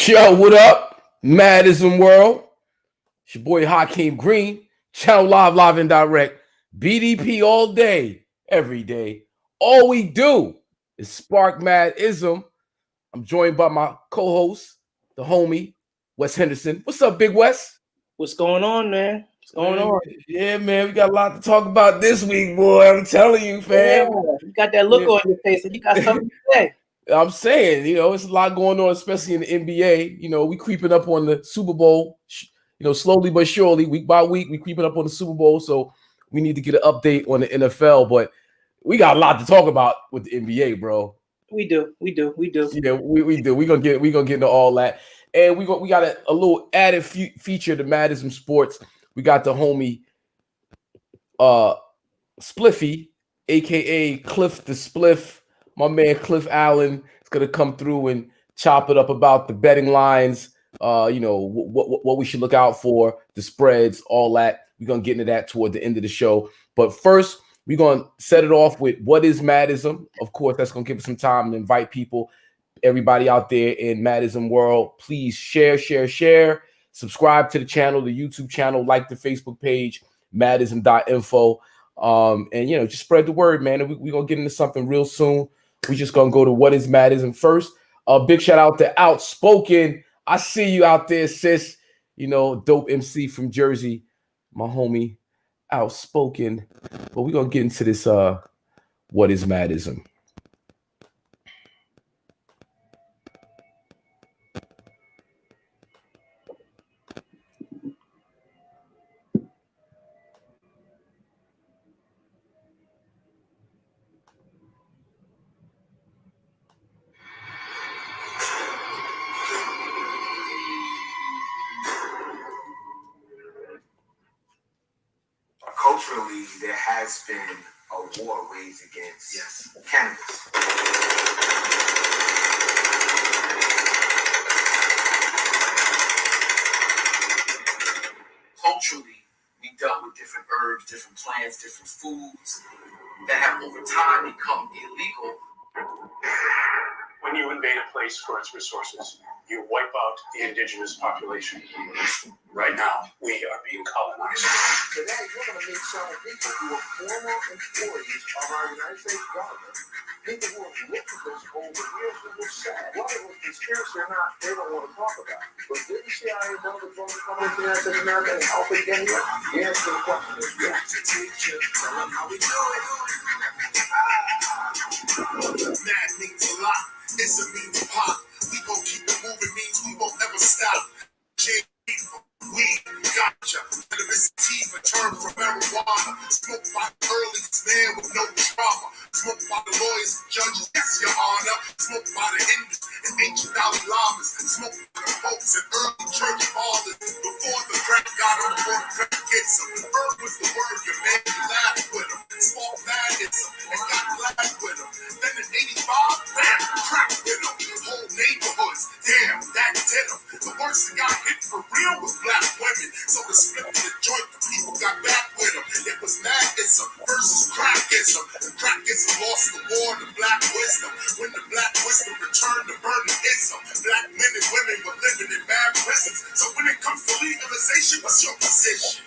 Yo, what up? Madism World. It's your boy Hakim Green. Channel live and direct. BDP all day, every day. All we do is spark Madism. I'm joined by my co-host, the homie, Wes Henderson. What's up, Big Wes? What's going on, man? What's going on? Yeah, man, we got a lot to talk about this week, boy. I'm telling you, fam. Yeah, you got that look on your face, and you got something to say. I'm saying, it's a lot going on, especially in the NBA. We creeping up on the Super Bowl, slowly but surely, week by week, we creeping up on the Super Bowl. So we need to get an update on the NFL. But we got a lot to talk about with the NBA, bro. We do. Yeah, we do. We're gonna get into all that. And we got a little added feature to Madism Sports. We got the homie Spliffy, aka Cliff the Spliff. My man Cliff Allen is gonna come through and chop it up about the betting lines, what we should look out for, the spreads, all that. We're gonna get into that toward the end of the show. But first, we're gonna set it off with what is Madism. Of course, that's gonna give us some time to invite people, everybody out there in Madism world. Please share, subscribe to the channel, the YouTube channel, like the Facebook page, madism.info. And just spread the word, man. And we're gonna get into something real soon. We're just gonna go to what is Madism first. Big shout out to Outspoken. I see you out there, sis. Dope MC from Jersey, my homie, Outspoken. But we're gonna get into this. What is Madism? Culturally, there has been a war waged against cannabis. Culturally, we dealt with different herbs, different plants, different foods that have over time become illegal. When you invade a place for its resources, you wipe out the indigenous population. Right now, we are being colonized. Today, you're going to meet some people who are former employees of our United States government. People who have looked at this over years and were sad. Whether it was conspiracy or not, they don't want to talk about it. But didn't CIA know the drones were coming into the United States of America and help it get here? The answer to the question is yes. Teacher, tell them how we do it. Mad means a lot. It's a means of pop. We gon' keep it moving, means we won't ever stop. Weed, gotcha. Cannabis sativa, term from marijuana. Smoked by the earliest man with no trauma. Smoked by the lawyers and judges, yes, your honor. Smoked by the Hindus and ancient Dalai Lamas. Smoked by the popes and early church fathers. Before the crack got on, before the crack gets them. Herb was the word, your man, you laugh with them. Small madism and got glad with them. Then in 85, bam, crack with them. Whole neighborhoods, damn, that did them. The worst that got hit for real was black women. So the split of the joint, the people got back with them. It was madism versus crackism. The crackism lost the war to black wisdom. When the black wisdom returned to burning-ism, black men and women were living in bad prisons. So when it comes to legalization, what's your position?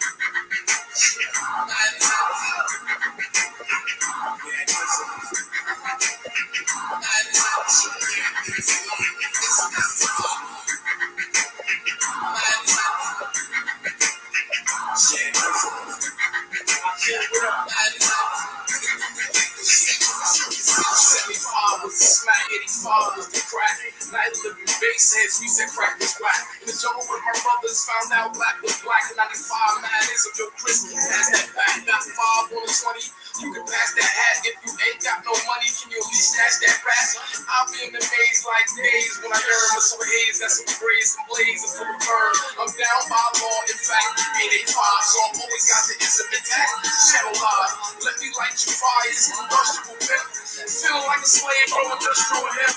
Smack 85 was the crack. Night living bass heads, we said crack was black. In the jungle with my brothers, found out black was black. In 95, madism, yo, Chris, pass that back. Got 5 on the 20. You can pass that hat if you ain't got no money. Can you at least snatch that rat? I'll be in the maze like days when I hear with some haze, got some grays and blazes for the bird. I'm down by law, in fact, 885, so I'm always got the IZM intact. Channel live, let me light your fires, vegetable pimp. Feeling like a slave from industrial hemp.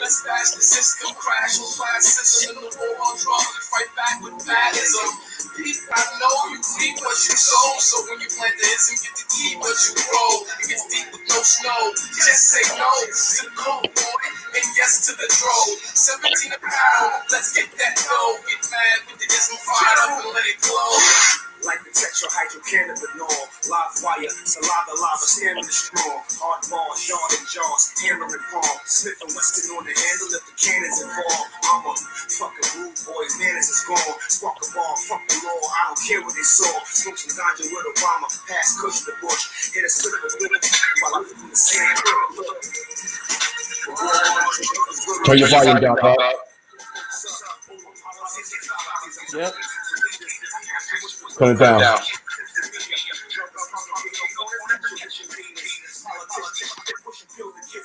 Let's bash the system, crash with class system in the war on drugs. We fight back with madism. I know you reap what you sow, so when you plant the ism, get to eat what you grow. It gets deep with no snow. Just say no to the cold boy and yes to the drove. 17 a pound, let's get that dough. Get mad with the ism, fire up and let it glow. Like the tetrahydrocannabinol, live wire, saliva lava, stamina strong, hard balls, yard and jaws, hammer and palm, Smith and Weston on the handle if the cannons involved. I'm a fucking rude boy, manners is gone. Spark a ball, fuck the law, I don't care what they saw. Smoke some ganja with Obama, pass Kush the bush, hit a split of a minute while I live in the sand. Turn your volume down, dog. Yep. Turn it down.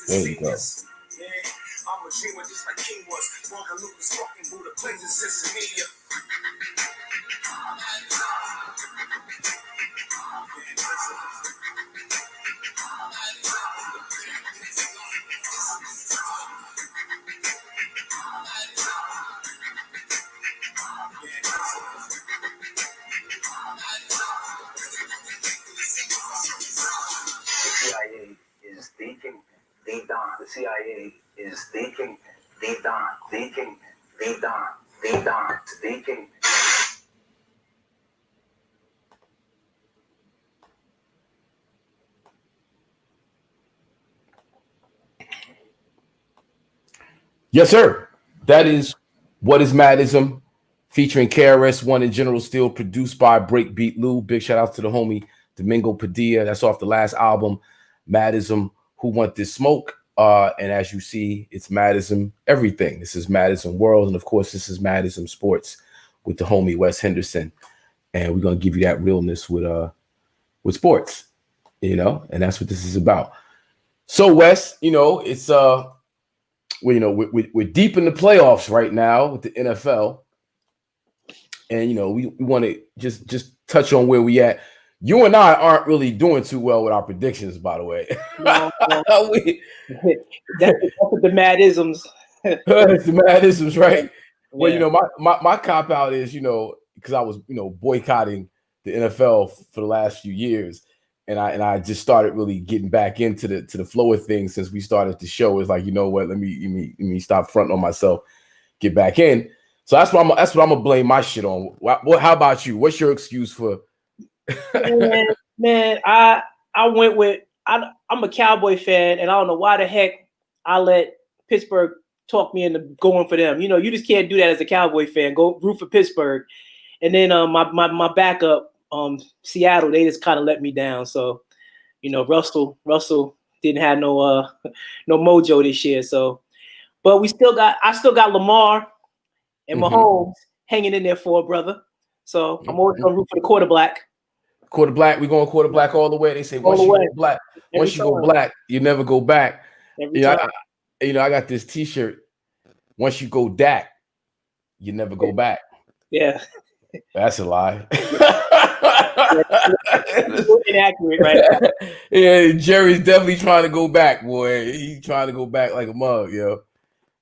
There you go. I'm a dreamer just like King was. Morgan Lucas fucking Buddha plays in Cincinnati. CIA is thinking, they Don. The CIA is thinking, they Don. Thinking, they Don. They Don. Thinking. Yes, sir. That is What is Madism, featuring KRS-One and General Steel, produced by Breakbeat Lou. Big shout out to the homie Domingo Padilla. That's off the last album, Madism, Who Want This Smoke? And as you see, it's Madism everything. This is Madism World, and of course, this is Madism Sports with the homie Wes Henderson. And we're gonna give you that realness with sports, you know, and that's what this is about. So, Wes, you know, it's we're deep in the playoffs right now with the NFL, and you know, we want to just touch on where we at. You and I aren't really doing too well with our predictions, by the way. No. That's the madisms. It's the madisms, right? Yeah. Well, you know, my cop out is, you know, because I was, you know, boycotting the NFL for the last few years, and I just started really getting back into the flow of things since we started the show. It's like, you know what, let me stop fronting on myself, get back in. So that's what I'm gonna blame my shit on. How about you? What's your excuse for? man, I went with I'm a Cowboy fan, and I don't know why the heck I let Pittsburgh talk me into going for them. You know, you just can't do that as a Cowboy fan. Go root for Pittsburgh, and then my backup Seattle, they just kind of let me down. So, you know, Russell didn't have no mojo this year. So, but I still got Lamar and Mahomes hanging in there for a brother. So I'm always gonna root for the quarterback. Quarterback, we're going quarterback all the way. They say once you go black, you never go back. I got this T-shirt. Once you go Dak, you never go back. Yeah, that's a lie. Inaccurate, right? Yeah, Jerry's definitely trying to go back, boy. He's trying to go back like a mug, yo.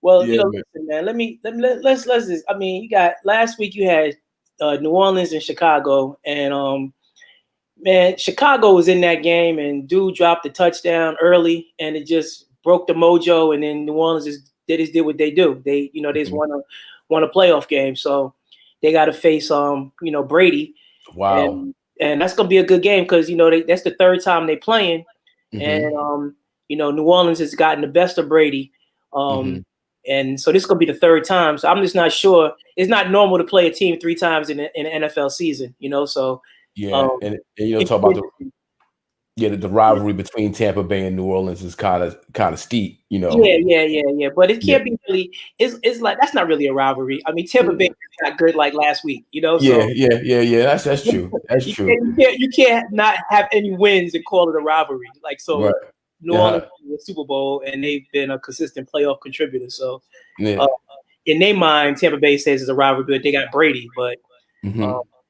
Well, yeah, you know, listen, man. Let's just. I mean, you got last week. You had New Orleans and Chicago, and man, Chicago was in that game, and dude dropped the touchdown early, and it just broke the mojo. And then New Orleans just did what they do. They just won a playoff game, so they got to face Brady. Wow. And that's gonna be a good game because that's the third time they playing, and New Orleans has gotten the best of Brady, and so this is gonna be the third time. So I'm just not sure. It's not normal to play a team 3 times in an NFL season, So yeah, and talk about the rivalry between Tampa Bay and New Orleans is kind of steep, Yeah. But it can't be really. It's like that's not really a rivalry. I mean, Tampa Bay is not good like last week, So, yeah. That's true. That's true. You can't not have any wins and call it a rivalry. Like so, right. New Orleans won the Super Bowl and they've been a consistent playoff contributor. So, in their mind, Tampa Bay says it's a rivalry, but they got Brady. But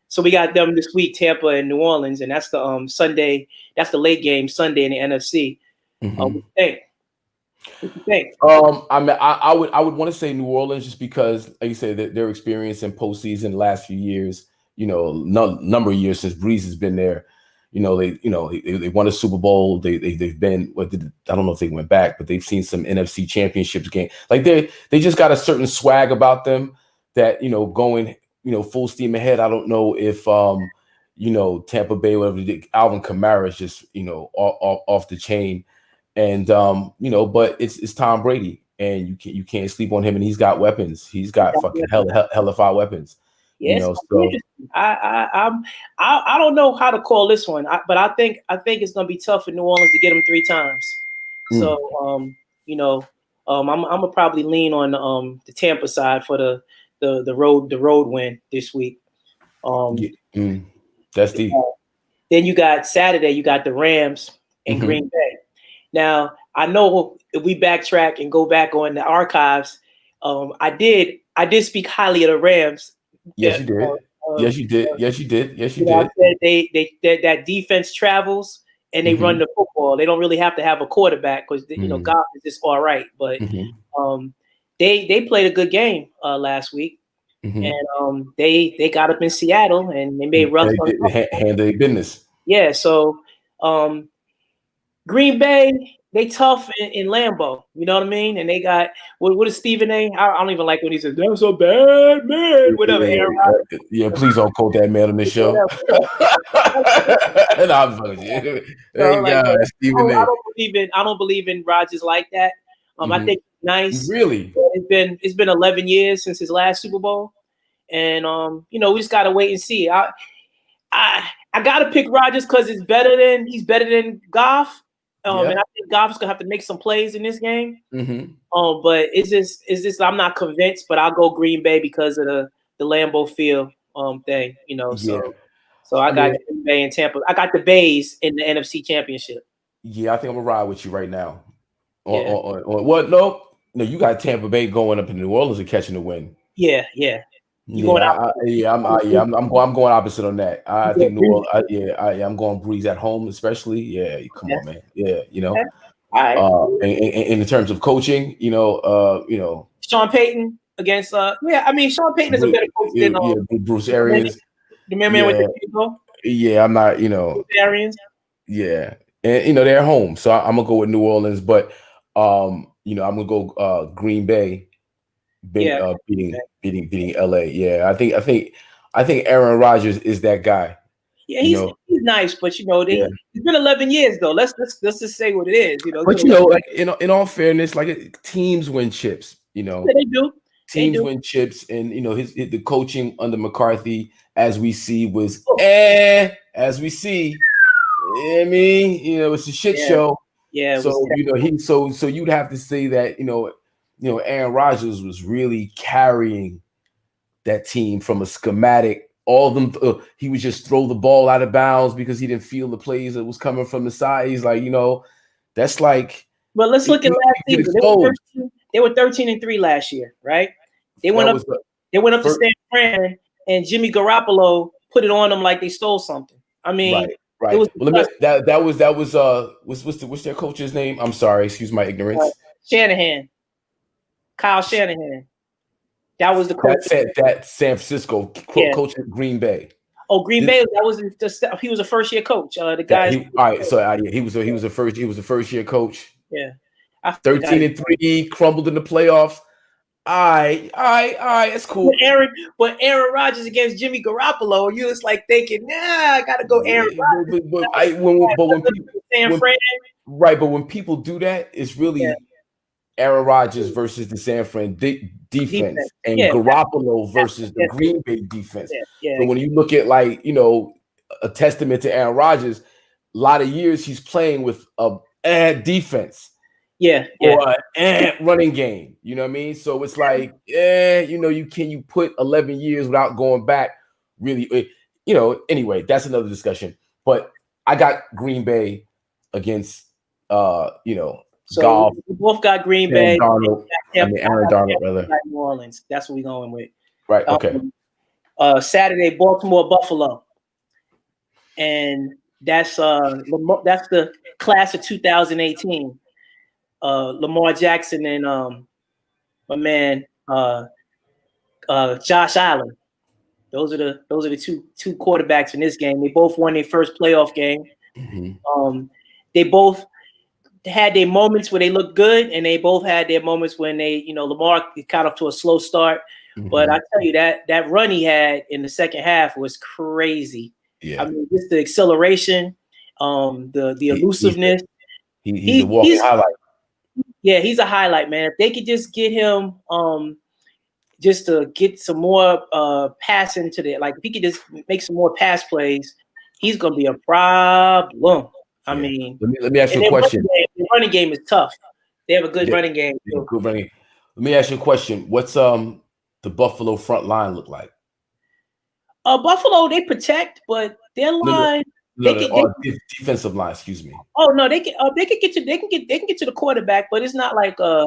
so we got them this week, Tampa and New Orleans, and that's the Sunday. That's the late game Sunday in the NFC. What do you think? I mean, I would want to say New Orleans just because, like you said, that their experience in postseason the last few years, number of years since Breeze has been there. They won a Super Bowl. They've been I don't know if they went back, but they've seen some NFC championships game. Like they just got a certain swag about them that going full steam ahead. I don't know if Tampa Bay, whatever they did, Alvin Kamara is just off the chain, and but it's Tom Brady, and you can't sleep on him, and he's got weapons. He's got fucking hellified weapons. Yes, So I don't know how to call this one, but I think it's gonna be tough for New Orleans to get them 3 times. So I'm gonna probably lean on the Tampa side for the road win this week. That's deep. Then you got Saturday, you got the Rams and Green Bay. Now I know if we backtrack and go back on the archives, I did speak highly of the Rams. Yes, you did. Yes, you did. Yes, you did. Yes, you did. I said that defense travels and they run the football. They don't really have to have a quarterback because Goff is just all right. But they played a good game last week, and they got up in Seattle and they made rough handle their business. Yeah. So Green Bay, they tough in Lambeau, you know what I mean? And they got what is Stephen A? I don't even like when he says that's a bad man. Whatever. Yeah, please don't quote that man on this show. No, I'm fucking you. Stephen A. I don't believe in Rodgers like that. I think he's nice. Really? It's been 11 years since his last Super Bowl, and we just gotta wait and see. I gotta pick Rodgers because he's better than Goff. And I think Goff's gonna have to make some plays in this game. But it's just I'm not convinced, but I'll go Green Bay because of the Lambeau Field thing, So I got Green Bay and Tampa. I got the Bays in the NFC Championship. Yeah, I think I'm gonna ride with you right now. On what? No, you got Tampa Bay going up in New Orleans and catching the win. Yeah. I'm going opposite on that. I think New Orleans. I'm going Breeze at home, especially. Yeah, come on, man. Yeah, All right. And in terms of coaching, Sean Payton against. Sean Payton is a better coach than Bruce Arians. The man with the people. Yeah, I'm not. Bruce Arians. Yeah, and they're home, so I'm gonna go with New Orleans, but I'm gonna go Green Bay. Beating LA. Yeah, I think Aaron Rodgers is that guy. Yeah, he's nice, but it's been 11 years though. Let's just say what it is. But in all fairness, like teams win chips. Yeah, they do. Teams win chips, and the coaching under McCarthy, as we see, was as we see. I mean, it's a shit show. Yeah. So so you'd have to say that Aaron Rodgers was really carrying that team from a schematic. All of them, he would just throw the ball out of bounds because he didn't feel the plays that was coming from the side. He's like, that's like. Well, let's look at last season. They were 13-3 last year, right? They went up to San Fran, and Jimmy Garoppolo put it on them like they stole something. I mean, right. That was what's their coach's name? I'm sorry, excuse my ignorance. Shanahan. Kyle Shanahan. That was the coach. That San Francisco coach at Green Bay. Oh, Green Bay. That was he was a first year coach. The guy. He was a first year coach. Yeah. 13-3, crumbled in the playoffs. It's cool. But Aaron Rodgers against Jimmy Garoppolo, you was like thinking, I gotta go Aaron Rodgers. But when people do that, it's really Aaron Rodgers versus the San Fran defense and Garoppolo versus the Green Bay defense. So when you look at a testament to Aaron Rodgers, a lot of years he's playing with a defense. Or running game. You know what I mean? So it's like, you put 11 years without going back, really, anyway, that's another discussion. But I got Green Bay against So Golf. we both got Green Bay. Aaron Darnold, brother. New Orleans. That's what we're going with. Right. Okay. Saturday, Baltimore, Buffalo, and that's the class of 2018. Lamar Jackson and my man Josh Allen, Those are the two quarterbacks in this game. They both won their first playoff game. They both had their moments where they looked good, and they both had their moments when Lamar got off to a slow start. But I tell you that run he had in the second half was crazy. Yeah. I mean, just the acceleration, the elusiveness. He's a walking highlight. Yeah, he's a highlight, man. If they could just get him just to get some more passing to the, like, if he could just make some more pass plays, he's gonna be a problem. I mean, let me ask you a question. The running game is tough. They have a good running game. Good running. Let me ask you a question. What's the Buffalo front line look like? Buffalo, they protect, but their line defensive line, excuse me. Oh no, they can get to the quarterback, but it's not like a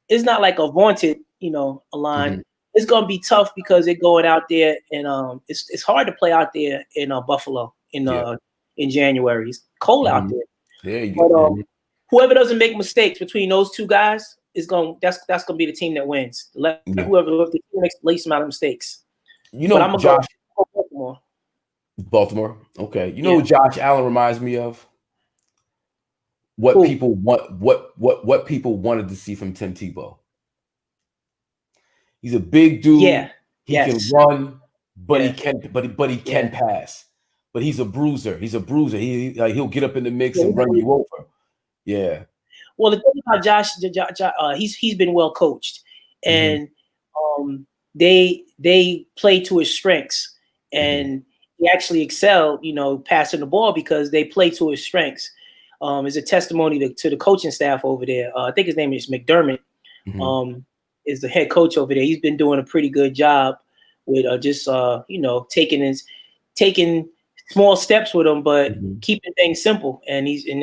vaunted, a line. It's gonna be tough because they're going out there, and it's hard to play out there in Buffalo in January. It's cold out there. Yeah, but whoever doesn't make mistakes between those two guys is that's gonna be the team that wins. Whoever the team makes the least amount of mistakes. You know, I'm Josh. Baltimore. Baltimore. Okay. You know who Josh Allen reminds me of? What people wanted to see from Tim Tebow. He's a big dude. Yeah. He can run, but he can pass. But he's a bruiser. He's a bruiser. He'll get up in the mix and run you over. Yeah. Well, the thing about Josh, he's been well coached, and they play to his strengths, and he actually excelled, passing the ball because they play to his strengths. Is a testimony to the coaching staff over there. I think his name is McDermott. Is the head coach over there. He's been doing a pretty good job with taking small steps with them, but keeping things simple. And he's in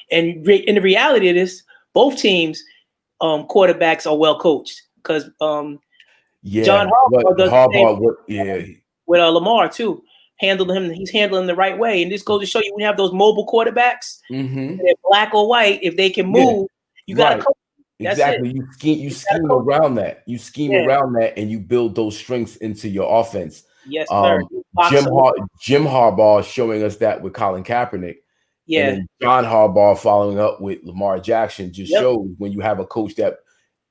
the reality of this, both teams quarterbacks are well coached because John Harbaugh does the same with Lamar too. He's handling the right way, and this goes to show you when you have those mobile quarterbacks, they're black or white. If they can move, you got to coach. Exactly. You scheme around that. You scheme around that, and you build those strengths into your offense. Yes, sir. Jim Harbaugh showing us that with Colin Kaepernick. Yeah. And then John Harbaugh following up with Lamar Jackson just shows when you have a coach that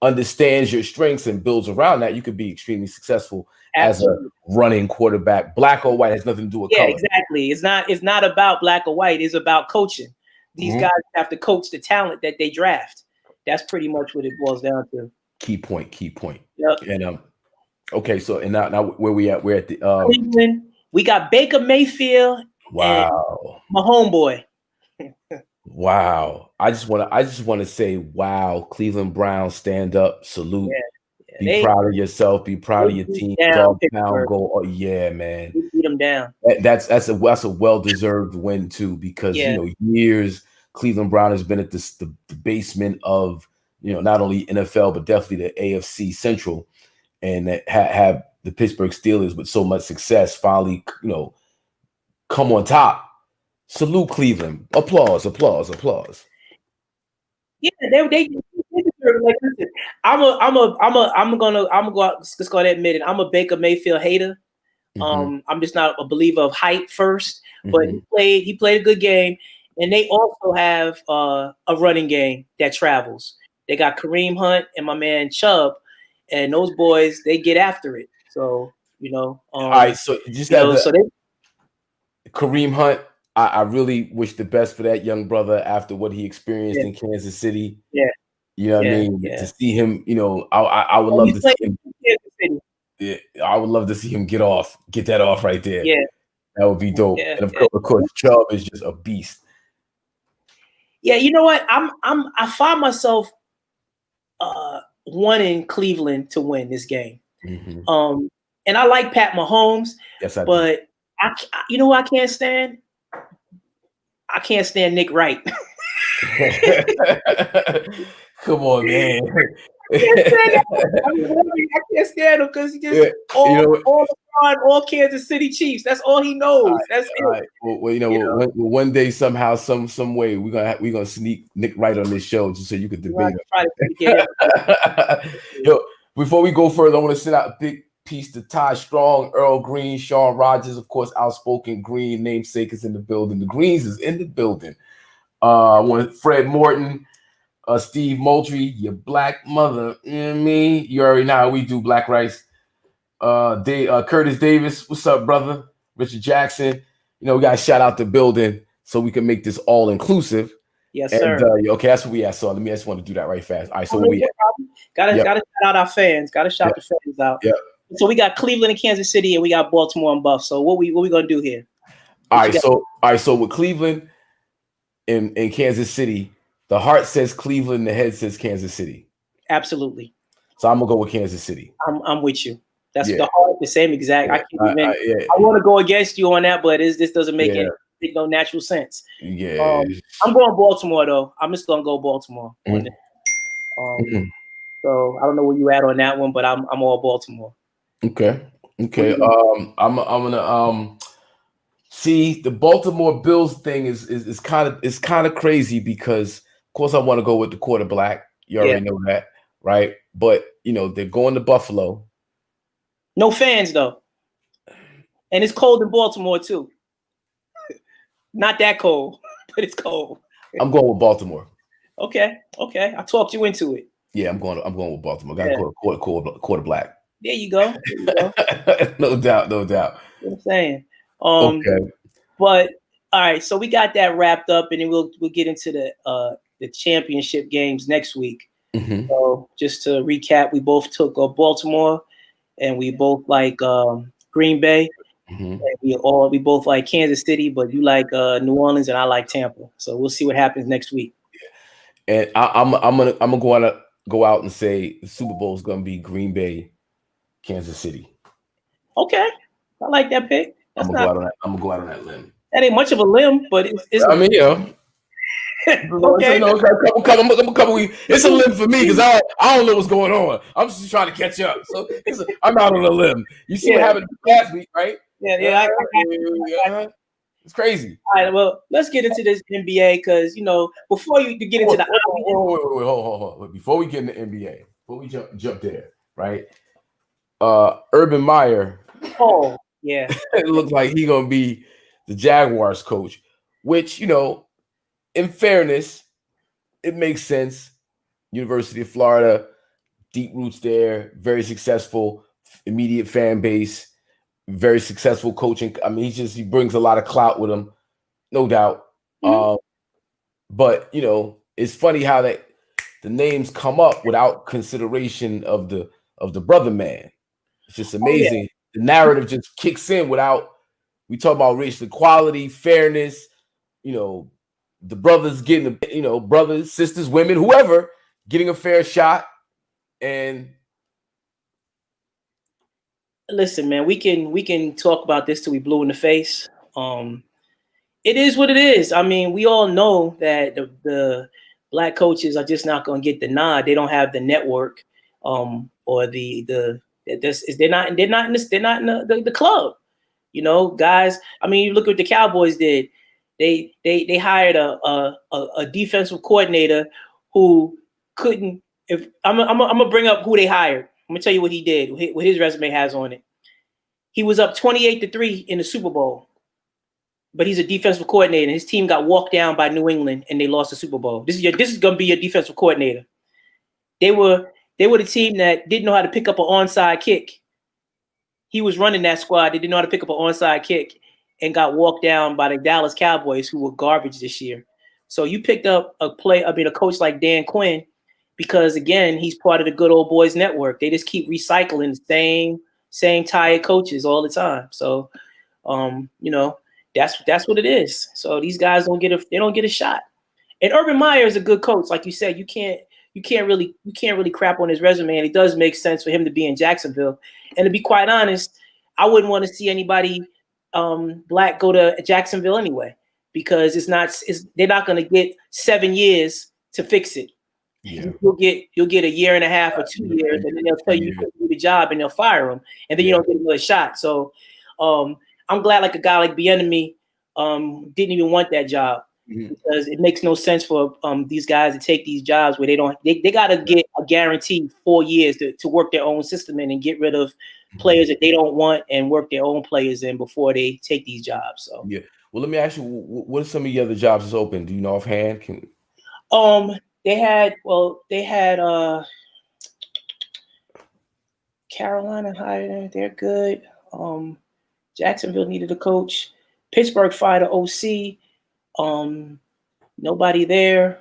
understands your strengths and builds around that, you could be extremely successful as a running quarterback. Black or white has nothing to do with color. Exactly. It's not about black or white. It's about coaching. These guys have to coach the talent that they draft. That's pretty much what it boils down to. Key point. Yep. And okay, so and now where we at? We're at the Cleveland. We got Baker Mayfield. Wow. My homeboy. Wow. I just want to say, wow, Cleveland Browns, stand up, salute. Be proud of yourself. Be proud of your team. Dog pound, go. Oh, yeah, man. We beat them down. That's a well-deserved win too, because years Cleveland Brown has been at the basement of not only NFL but definitely the AFC Central, and that have the Pittsburgh Steelers with so much success finally come on top. Salute Cleveland. Applause. Yeah, they like, listen, I'm gonna just go ahead and admit it. I'm a Baker Mayfield hater. I'm just not a believer of hype first, but he played a good game, and they also have a running game that travels. They got Kareem Hunt and my man Chubb, and those boys, they get after it. So all right. So just Kareem Hunt. I really wish the best for that young brother after what he experienced in Kansas City. Yeah. You know what I mean? Yeah. To see him, I would love to see him. Yeah, I would love to see him get that off right there. Yeah. That would be dope. Yeah. And of course, Chubb is just a beast. Yeah, you know what? I find myself wanting Cleveland to win this game. And I like Pat Mahomes. Yes, I do. But you know who I can't stand? I can't stand Nick Wright. Come on, man. I can't stand him because he just all Kansas City Chiefs. That's all he knows. That's it. Right. Well, one day somehow, some way, we're gonna sneak Nick Wright on this show just so you could debate him. Yo, before we go further, I want to send out a big Peace to Ty Strong, Earl Green, Sean Rogers, of course, Outspoken Green, namesake is in the building. The Greens is in the building. I want Fred Morton, Steve Moultrie, your black mother, you know what I mean? You already know how we do Black Rice. Curtis Davis, what's up, brother? Richard Jackson. You know, we got to shout out the building so we can make this all inclusive. Yes, and, sir. Okay, that's what we at. So I just want to do that right fast. All right, so we gotta shout out our fans. Gotta shout the fans out. Yeah. So we got Cleveland and Kansas City, and we got Baltimore and Buff. So what we gonna do here? All right, so with Cleveland and Kansas City, the heart says Cleveland, the head says Kansas City. Absolutely. So I'm gonna go with Kansas City. I'm with you. That's the heart, the same exact. I can't even. I want to go against you on that, but this doesn't make no natural sense. Yeah. I'm going Baltimore though. I'm just gonna go Baltimore. So I don't know where you at on that one, but I'm all Baltimore. Okay. I'm gonna see the Baltimore Bills thing is kind of crazy because of course I want to go with the quarterback. You already know that, right? But you know they're going to Buffalo. No fans though, and it's cold in Baltimore too. Not that cold, but it's cold. I'm going with Baltimore. Okay. I talked you into it. Yeah, I'm going with Baltimore. Got to go quarter black. There you go. No doubt. You know what I'm saying. Okay. But all right, so we got that wrapped up, and then we'll get into the championship games next week. Mm-hmm. So just to recap, we both took Baltimore, and we both like Green Bay. Mm-hmm. And we both like Kansas City, but you like New Orleans, and I like Tampa. So we'll see what happens next week. And I'm gonna go out and say the Super Bowl is gonna be Green Bay, Kansas City. Okay, I like that pick. I'm gonna go out on that limb. That ain't much of a limb, but it's. I mean, okay. A couple weeks. It's a limb for me because I don't know what's going on. I'm just trying to catch up. So I'm out on a limb. You see what happened last week, right? Yeah. It's crazy. All right, well, let's get into this NBA because before you get into wait, hold on. Before we get into NBA, before we jump there, right? Urban Meyer. Oh, yeah. It looks like he's gonna be the Jaguars coach, which in fairness, it makes sense. University of Florida, deep roots there, very successful, immediate fan base, very successful coaching. I mean, he brings a lot of clout with him, no doubt. Mm-hmm. But it's funny how the names come up without consideration of the brother man. It's just amazing. Yeah. The narrative just kicks in without. We talk about racial equality, fairness. The brothers getting brothers, sisters, women, whoever getting a fair shot. And listen, man, we can talk about this till we blue in the face. It is what it is. I mean, we all know that the black coaches are just not going to get the nod. They don't have the network, or they're not in the club. Guys. I mean, you look at what the Cowboys did. They hired a defensive coordinator who couldn't. If I'm gonna bring up who they hired. I'm gonna tell you what he did. What his resume has on it. He was up 28-3 in the Super Bowl, but he's a defensive coordinator. And his team got walked down by New England, and they lost the Super Bowl. This is gonna be your defensive coordinator. They were the team that didn't know how to pick up an onside kick. He was running that squad. They didn't know how to pick up an onside kick and got walked down by the Dallas Cowboys, who were garbage this year. So you picked up a coach like Dan Quinn because, again, he's part of the good old boys network. They just keep recycling the same tired coaches all the time. So, that's what it is. So these guys don't get a shot. And Urban Meyer is a good coach. Like you said, you can't really crap on his resume, and it does make sense for him to be in Jacksonville. And to be quite honest, I wouldn't want to see anybody black go to Jacksonville anyway, because they're not going to get 7 years to fix it. Yeah. You'll get a year and a half or 2 years, and then they'll tell you to do the job, and they'll fire them, and then you don't get another shot. So I'm glad like a guy like Bieniemy didn't even want that job, because it makes no sense for these guys to take these jobs where they got to get a guaranteed 4 years to work their own system in and get rid of players that they don't want and work their own players in before they take these jobs. So Yeah. Well, let me ask you, what are some of the other jobs that's open? Do you know offhand? they had Carolina hired. They're good. Jacksonville needed a coach. Pittsburgh fired an OC. Nobody there.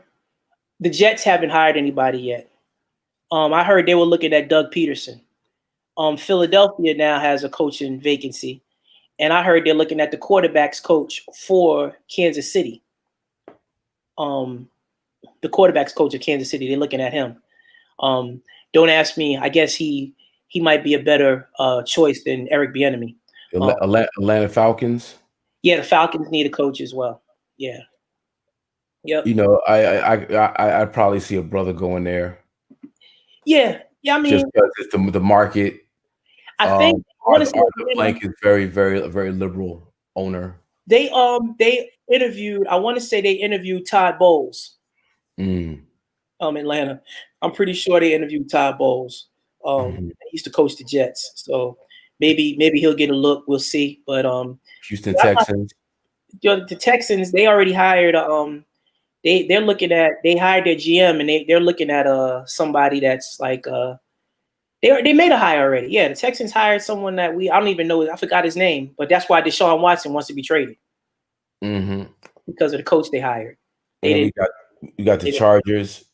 The Jets haven't hired anybody yet. I heard they were looking at Doug Peterson. Philadelphia now has a coaching vacancy, and I heard they're looking at the quarterbacks coach for Kansas City. The quarterbacks coach of Kansas City, they're looking at him. Don't ask me. I guess he might be a better choice than Eric Bieniemy. Atlanta Falcons. Yeah, the Falcons need a coach as well. Yeah. Yep. You know, I'd probably see a brother going there. Yeah. I mean, just because it's the market. I think Arthur Blank is very, very, very liberal owner. They interviewed. I want to say they interviewed Todd Bowles. Atlanta. I'm pretty sure they interviewed Todd Bowles. He used to coach the Jets, so maybe he'll get a look. We'll see. But Houston Texans. The Texans, they already hired. They're looking at. They hired their GM, and they're looking at somebody that's like They made a hire already. Yeah, the Texans hired someone that I don't even know. I forgot his name, but that's why Deshaun Watson wants to be traded because of the coach they hired. You got the Chargers.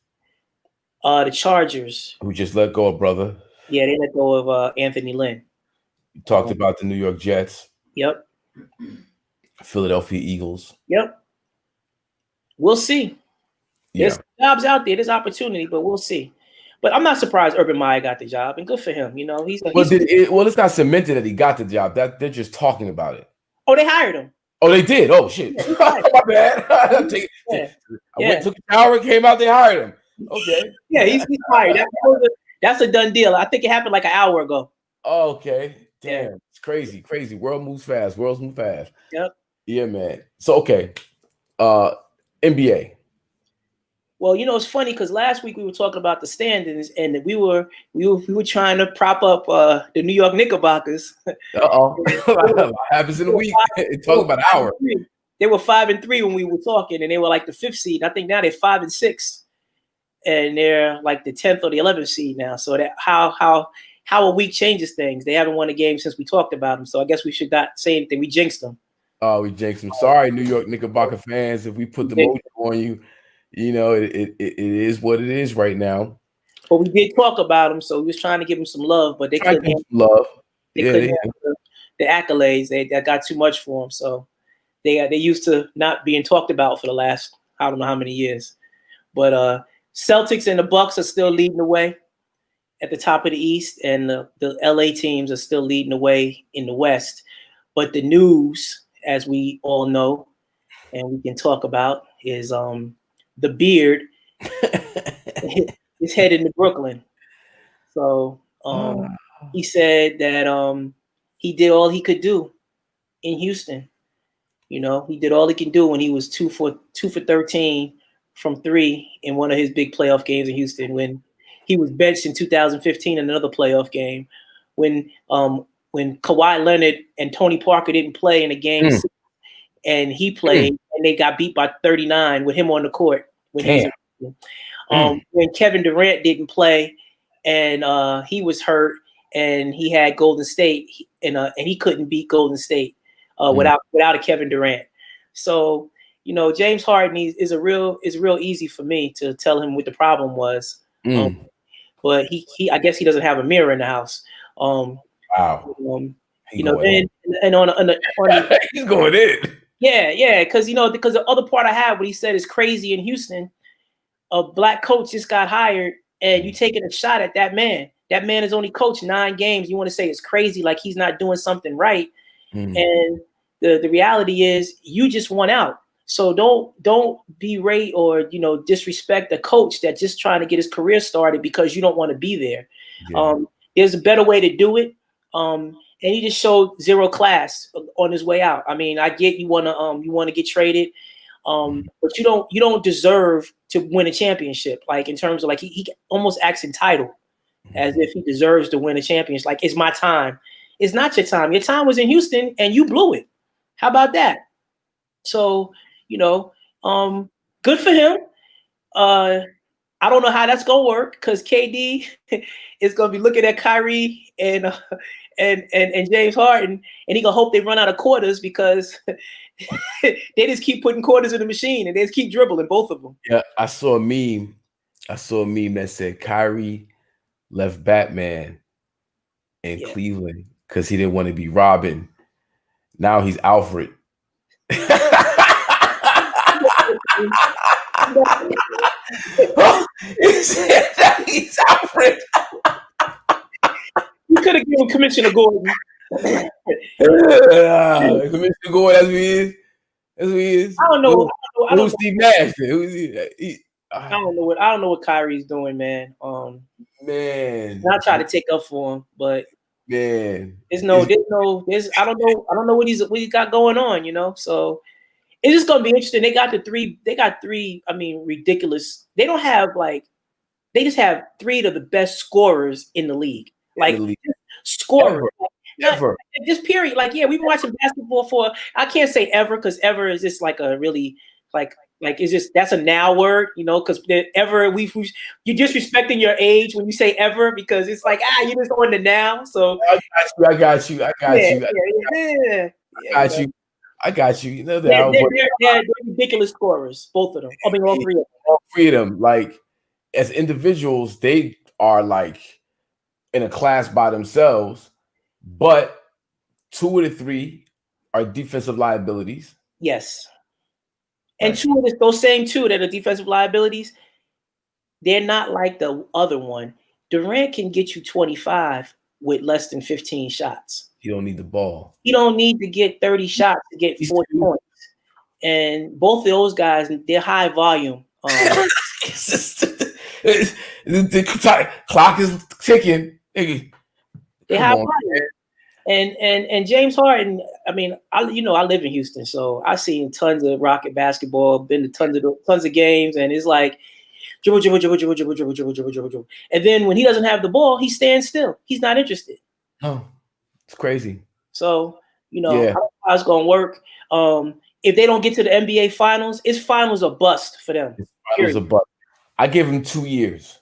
The Chargers, who just let go of brother. Yeah, they let go of Anthony Lynn. You talked about the New York Jets. Yep. Philadelphia Eagles. Yep. We'll see. Yeah. There's jobs out there. There's opportunity, but we'll see. But I'm not surprised Urban Meyer got the job, and good for him. You know, it's not cemented that he got the job. That they're just talking about it. Oh, they hired him. Oh, they did. Oh shit, Yeah, my bad. I went, took a shower, came out, they hired him. Okay. Yeah, he's hired. That's a done deal. I think it happened like an hour ago. Oh, okay. Damn, it's crazy. World moves fast. Worlds move fast. Yep. Yeah, man. So okay, NBA. Well, you know, it's funny because last week we were talking about the standings, and we were trying to prop up the New York Knickerbockers. What happens in a week? Talk about an hour. They were 5-3 when we were talking, and they were like the 5th seed. I think now they're 5-6, and they're like the 10th or the 11th seed now. So that how a week changes things. They haven't won a game since we talked about them. So I guess we should not say anything. We jinxed them. Oh, we jinxed them. Sorry, New York Knickerbocker fans, if we put the mojo on you. You know, it is what it is right now. But we did talk about them, so we was trying to give them some love, but they couldn't have love. They couldn't have the accolades. That got too much for them. So they used to not being talked about for the last I don't know how many years. But Celtics and the Bucks are still leading the way at the top of the East, and the LA teams are still leading the way in the West. But the news, as we all know, and we can talk about, is the Beard is headed to Brooklyn. So he said that he did all he could do in Houston. You know, he did all he can do when he was 2 for 13 from 3 in one of his big playoff games in Houston, when he was benched in 2015 in another playoff game, when Kawhi Leonard and Tony Parker didn't play in a game and he played and they got beat by 39 with him on the court. When Kevin Durant didn't play and he was hurt and he had Golden State and he couldn't beat Golden State without a Kevin Durant. So, you know, James Harden is real easy for me to tell him what the problem was. But he I guess he doesn't have a mirror in the house. Wow. You know, and on he's going in. Yeah, because the other part I have what he said is crazy in Houston. A black coach just got hired, and you taking a shot at that man. That man has only coached 9 games. You want to say it's crazy, like he's not doing something right. And the reality is, you just won out. So don't berate or disrespect a coach that's just trying to get his career started because you don't want to be there. Yeah. There's a better way to do it. And he just showed zero class on his way out. I mean, I get you want to get traded, but you don't deserve to win a championship. Like in terms of like he almost acts entitled. as if he deserves to win a championship. Like, it's my time. It's not your time. Your time was in Houston, and you blew it. How about that? So, good for him. I don't know how that's gonna work because KD is gonna be looking at Kyrie and James Harden, and he gonna hope they run out of quarters because they just keep putting quarters in the machine and they just keep dribbling, both of them. Yeah, I saw a meme that said Kyrie left Batman in Cleveland because he didn't want to be Robin. Now he's Alfred. He's Alfred. You could have given Commissioner Gordon. Commissioner Gordon, that's who he is. That's who he is. I don't know. Who's Steve Nash? Who's he? I don't know what Kyrie's doing, man. Man, I'll try to take up for him, but man, I don't know what he's got going on, So it's just gonna be interesting. They got three. I mean, ridiculous. They don't have they just have three of the best scorers in the league. Scorers. Ever. Just period. We've been watching basketball for, I can't say ever because ever is just like a really it's just, that's a now word, because ever you're disrespecting your age when you say ever because it's like, you're just on the now. So I got you. I got you. They're ridiculous scorers, both of them. I mean, all three of them. All three of them. Like, as individuals, they are in a class by themselves, but two of the three are defensive liabilities. Yes. And two of those same two that are defensive liabilities, they're not like the other one. Durant can get you 25 with less than 15 shots. You don't need the ball. You don't need to get 30 shots to get 40 points. And both of those guys, they're high volume. The clock is ticking. They have volume. And James Harden, I mean, I live in Houston, so I've seen tons of Rocket basketball, been to tons of games, and it's like dribble. And then when he doesn't have the ball, he stands still. He's not interested. Oh, it's crazy. So, I don't know how it's gonna work. If they don't get to the NBA finals, it's finals a bust for them. Finals a bust. I give them 2 years.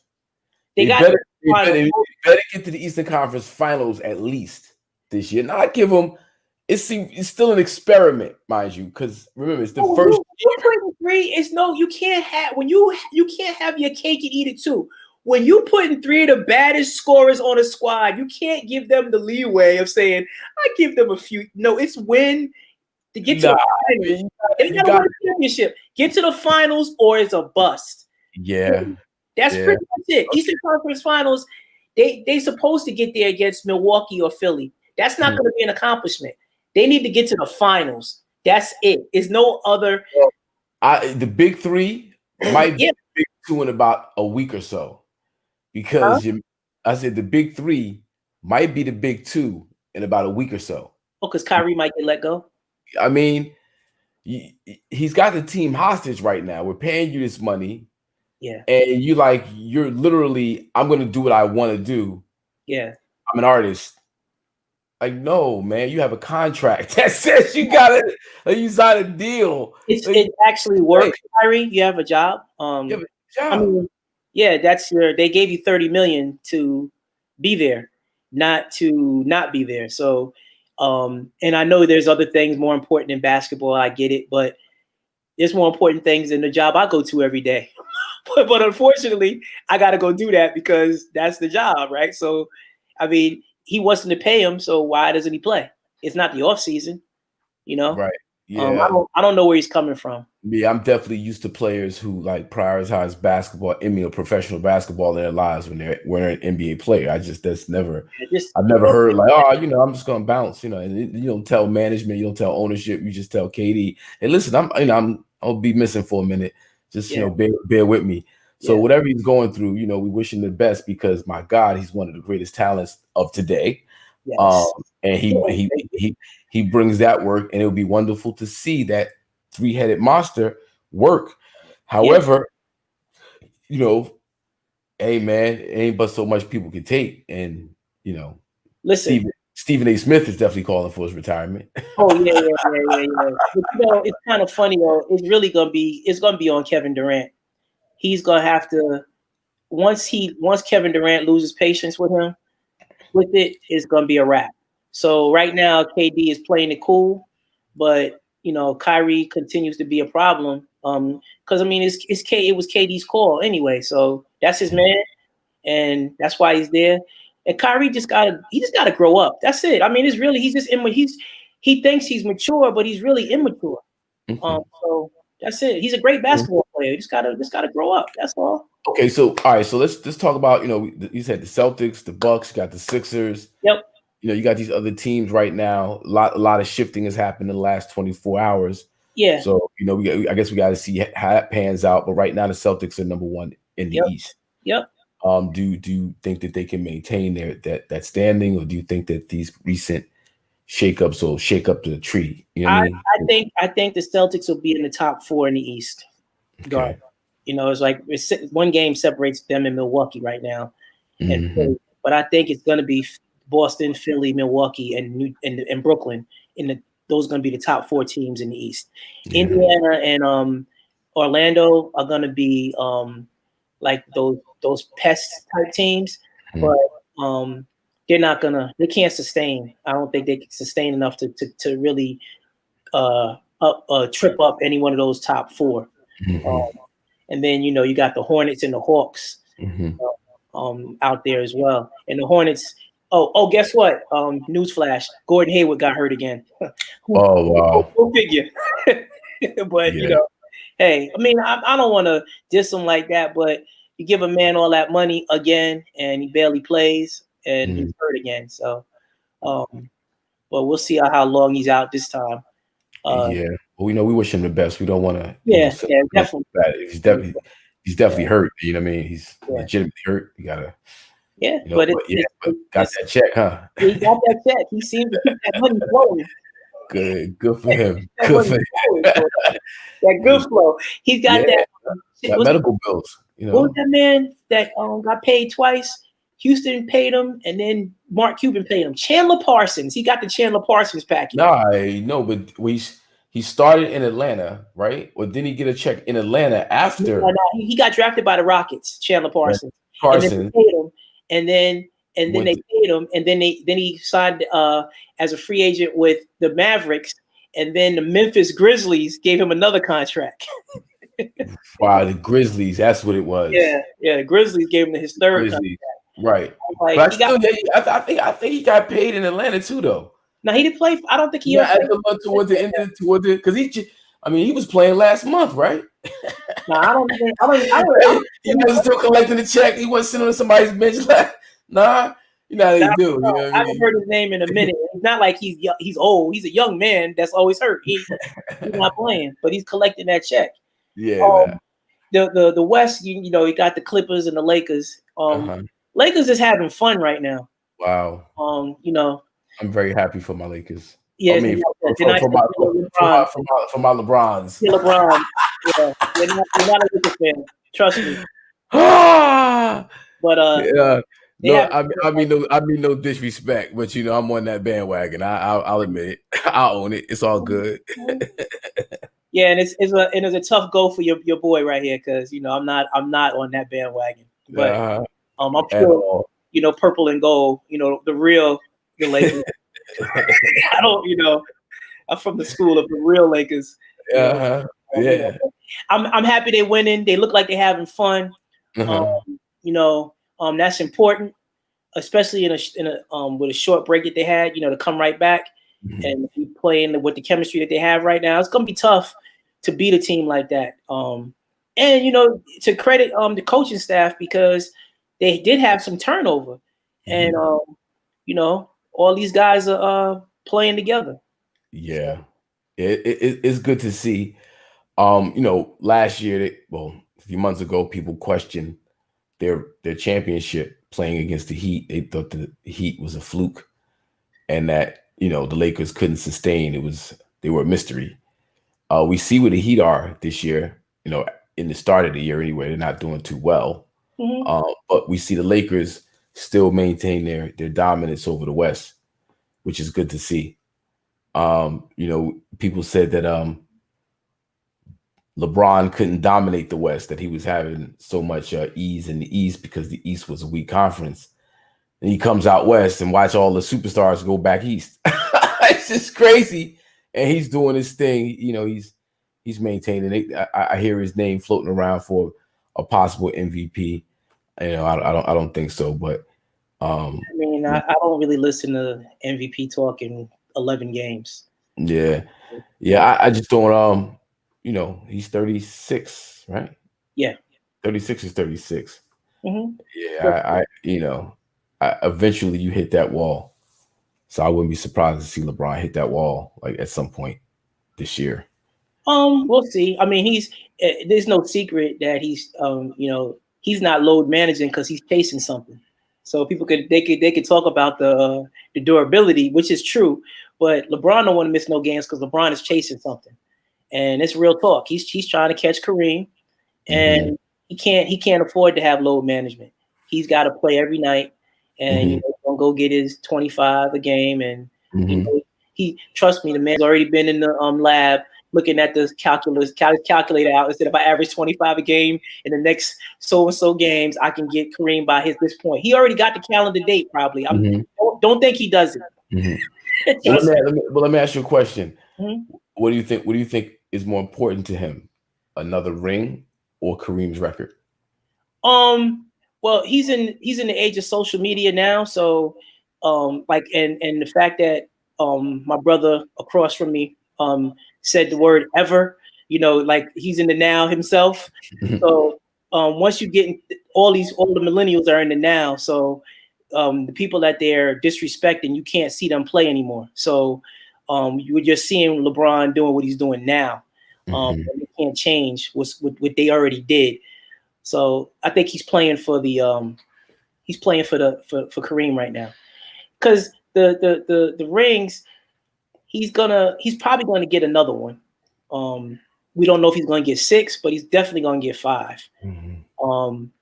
They better get to the Eastern Conference Finals at least this year. Not give them. It's still an experiment, mind you, because remember it's the first. Three is you can't have you can't have your cake and eat it too. When you putting three of the baddest scorers on a squad, you can't give them the leeway of saying I give them a few. No, it's win to get to the finals. They gotta win the championship. Get to the finals or it's a bust. Yeah, that's pretty much it. Okay. Eastern Conference Finals, they supposed to get there against Milwaukee or Philly. That's not going to be an accomplishment. They need to get to the finals. That's it. It's no other. The big three might be the big two in about a week or so, because I said the big three might be the big two in about a week or so. Oh, because Kyrie might get let go. I mean, he's got the team hostage right now. We're paying you this money. Yeah. And you're literally, I'm going to do what I want to do. Yeah. I'm an artist. Like, no, man, you have a contract that says you sign a deal. It actually works, Kyrie. You have a job. You have a job. I mean, they gave you $30 million to be there, not to not be there. So, and I know there's other things more important than basketball. I get it, but there's more important things than the job I go to every day. But unfortunately, I got to go do that because that's the job, right? So, I mean, he wants them to pay him, so why doesn't he play? It's not the off season, Right. Yeah. I don't know where he's coming from. Yeah, I'm definitely used to players who prioritize basketball, professional basketball in their lives when they're an NBA player. I've never heard I'm just gonna bounce, and you don't tell management, you don't tell ownership, you just tell KD, hey, listen, I'll be missing for a minute. Just bear with me. So whatever he's going through, we wish him the best because my God, he's one of the greatest talents of today. Yes. And he brings that work, and it would be wonderful to see that three-headed monster work. However, Hey man, it ain't but so much people can take, and you know, Listen. Stephen A. Smith is definitely calling for his retirement. Oh yeah. But it's kind of funny though. It's gonna be on Kevin Durant. He's gonna have to once Kevin Durant loses patience with him, with it's gonna be a wrap. So right now, KD is playing it cool, but Kyrie continues to be a problem. Because I mean, it was KD's call anyway, so that's his man, and that's why he's there. And Kyrie just gotta grow up. That's it. I mean, it's really he thinks he's mature, but he's really immature. So that's it. He's a great basketball player. Just gotta grow up. That's all. Okay, so all right, so let's talk about you said the Celtics, the Bucks, you got the Sixers. Yep. You got these other teams right now. A lot of shifting has happened in the last 24 hours. Yeah. So I guess we got to see how that pans out. But right now, the Celtics are number one in the East. Yep. Do you think that they can maintain that standing, or do you think that these recent shakeups will shake up the tree? You know what I mean? I think the Celtics will be in the top 4 in the East. Okay. It's like one game separates them and Milwaukee right now. But I think it's going to be Boston, Philly, Milwaukee, and Brooklyn. Those are going to be the top 4 teams in the East. Yeah. Indiana and Orlando are going to be like those pest type teams, but they can't sustain. I don't think they can sustain enough to really trip up any one of those top 4. And then you got the Hornets and the Hawks out there as well. And the Hornets. Oh, guess what? Newsflash: Gordon Hayward got hurt again. Oh wow! Go figure. But hey, I mean, I don't want to diss him like that, but you give a man all that money again, and he barely plays, and he's hurt again. So, well, we'll see how long he's out this time. Well, we wish him the best. We don't want to. Definitely. He's definitely hurt. You know what I mean? He's legitimately hurt. You gotta. Yeah, but got that check, huh? He got that check. He seemed to keep that money flowing. Good for him. Good for him. That good flow. He's got that. Got medical bills. What was that man that got paid twice? Houston paid him, and then Mark Cuban paid him. Chandler Parsons. He got the Chandler Parsons package. No, but he started in Atlanta, right? Or didn't he get a check in Atlanta after? No, he got drafted by the Rockets. Chandler Parsons. And then they paid him. And then they paid him, and then he signed as a free agent with the Mavericks, and then the Memphis Grizzlies gave him another contract. Wow, the Grizzlies, that's what it was. Yeah, the Grizzlies gave him his third contract. Right. But I think he got paid in Atlanta too, though. No, he didn't play. I don't think he. Towards the end, because he was playing last month, right? No, I don't. He was still collecting the check. He wasn't sitting on somebody's bench. Nah, you know how they do. I haven't heard his name in a minute. It's not like he's old. He's a young man that's always hurt. He's not playing, but he's collecting that check. Yeah. The West, you got the Clippers and the Lakers. Lakers is having fun right now. Wow. I'm very happy for my Lakers. Yeah, I mean, for my LeBrons. Yeah, LeBron. Yeah, you're not a Lakers fan. Trust me. But I mean no disrespect, but I'm on that bandwagon. I'll admit it. I'll own it. It's all good. Yeah, and it's a tough go for your boy right here, because I'm not on that bandwagon. But I'm sure purple and gold. The Lakers. I don't. I'm from the school of the real Lakers. Yeah. I'm happy they're winning. They look like they're having fun. That's important, especially in a with a short break that they had. To come right back and be playing with the chemistry that they have right now. It's gonna be tough to beat a team like that. And to credit the coaching staff, because they did have some turnover, and all these guys are playing together. Yeah, it's good to see. Last year, a few months ago, people questioned their championship playing against the Heat. They thought the Heat was a fluke, and that the Lakers couldn't sustain. They were a mystery. We see where the Heat are this year. In the start of the year anyway, they're not doing too well. But we see the Lakers still maintain their dominance over the West, which is good to see. People said that LeBron couldn't dominate the West, that he was having so much ease in the East because the East was a weak conference. And he comes out West and watch all the superstars go back East. It's just crazy. And he's doing his thing. He's maintaining it. I hear his name floating around for a possible MVP. I don't think so, but I don't really listen to MVP talk in 11 games. Yeah. I just don't. He's 36, right? Yeah, 36 is 36. Mm-hmm. Yeah, eventually you hit that wall, so I wouldn't be surprised to see LeBron hit that wall like at some point this year. We'll see. I mean, there's no secret that he's he's not load managing because he's chasing something. So people could talk about the durability, which is true, but LeBron don't want to miss no games because LeBron is chasing something, and it's real talk. He's trying to catch Kareem, and he can't afford to have load management. He's got to play every night, and don't go get his 25 a game. And trust me, the man's already been in the lab looking at the calculator out and said, if I average 25 a game in the next so-and-so games, I can get Kareem by this point. He already got the calendar date probably. Don't think he does it. Let me ask you a question. What do you think is more important to him? Another ring or Kareem's record? Well, he's in the age of social media now. So and the fact that my brother across from me said the word ever, like he's in the now himself. So once you get in, all the millennials are in the now. So the people that they're disrespecting, you can't see them play anymore. So you're just seeing LeBron doing what he's doing now. You can't change what they already did. So I think he's playing for for Kareem right now, because the rings, he's probably going to get another one. We don't know if he's going to get 6, but he's definitely going to get 5. And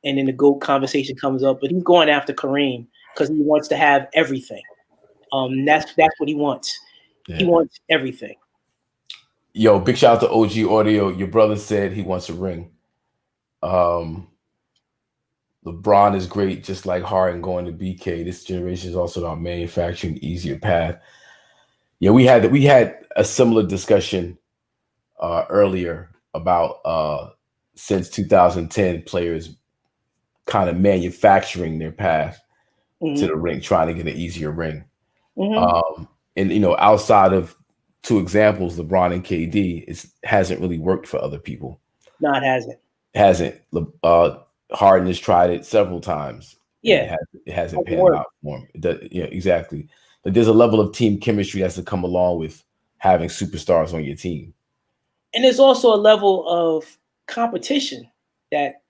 then the GOAT conversation comes up, but he's going after Kareem because he wants to have everything. That's what he wants. Yeah. He wants everything. Yo, big shout out to OG Audio. Your brother said he wants a ring. LeBron is great, just like Harden going to BK. This generation is also about manufacturing easier path. Yeah, we had a similar discussion earlier about since 2010 players kind of manufacturing their path to the ring, trying to get an easier ring. And outside of 2 examples, LeBron and KD, it hasn't really worked for other people. No, it hasn't. It hasn't. Harden has tried it several times. Yeah, it hasn't panned out for him. Exactly. But there's a level of team chemistry that's to come along with having superstars on your team. And there's also a level of competition that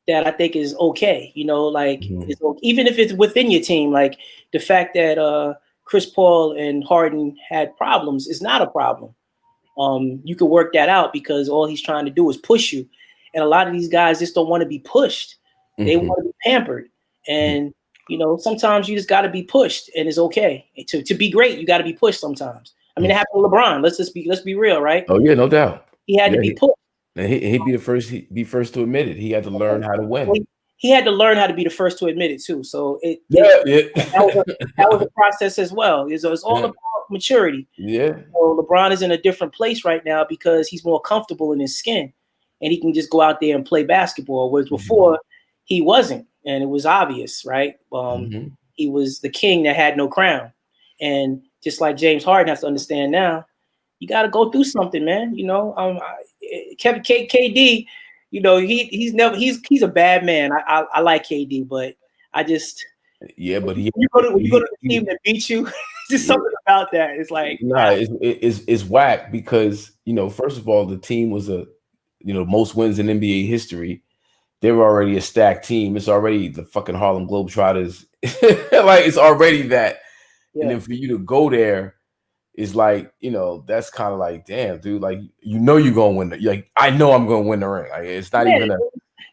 I think is okay. Even if it's within your team, like the fact that Chris Paul and Harden had problems is not a problem. You can work that out because all he's trying to do is push you. And a lot of these guys just don't want to be pushed. They want to be pampered. And, sometimes you just got to be pushed, and it's okay. To be great, you got to be pushed sometimes. I mean, it happened to LeBron. Let's be real, right? Oh, yeah, no doubt. He had to be pushed. And he'd be the first to admit it. He had to learn how to win. He had to learn how to be the first to admit it, too. So that was a process as well. It's all about maturity. Yeah. So LeBron is in a different place right now because he's more comfortable in his skin. And he can just go out there and play basketball, whereas before he wasn't, and it was obvious, right? He was the king that had no crown, and just like James Harden has to understand now, you got to go through something, man. KD, he's a bad man. I like KD, but I just but you go to the team that beat you. Just something about that. It's like it's whack because first of all, the team was most wins in NBA history. They were already a stacked team. It's already the fucking Harlem Globetrotters. Like it's already that. Yeah. And then for you to go there is like, that's kind of like, damn, dude, like, you're going to win. Like, I know I'm going to win the ring. Like, it's not even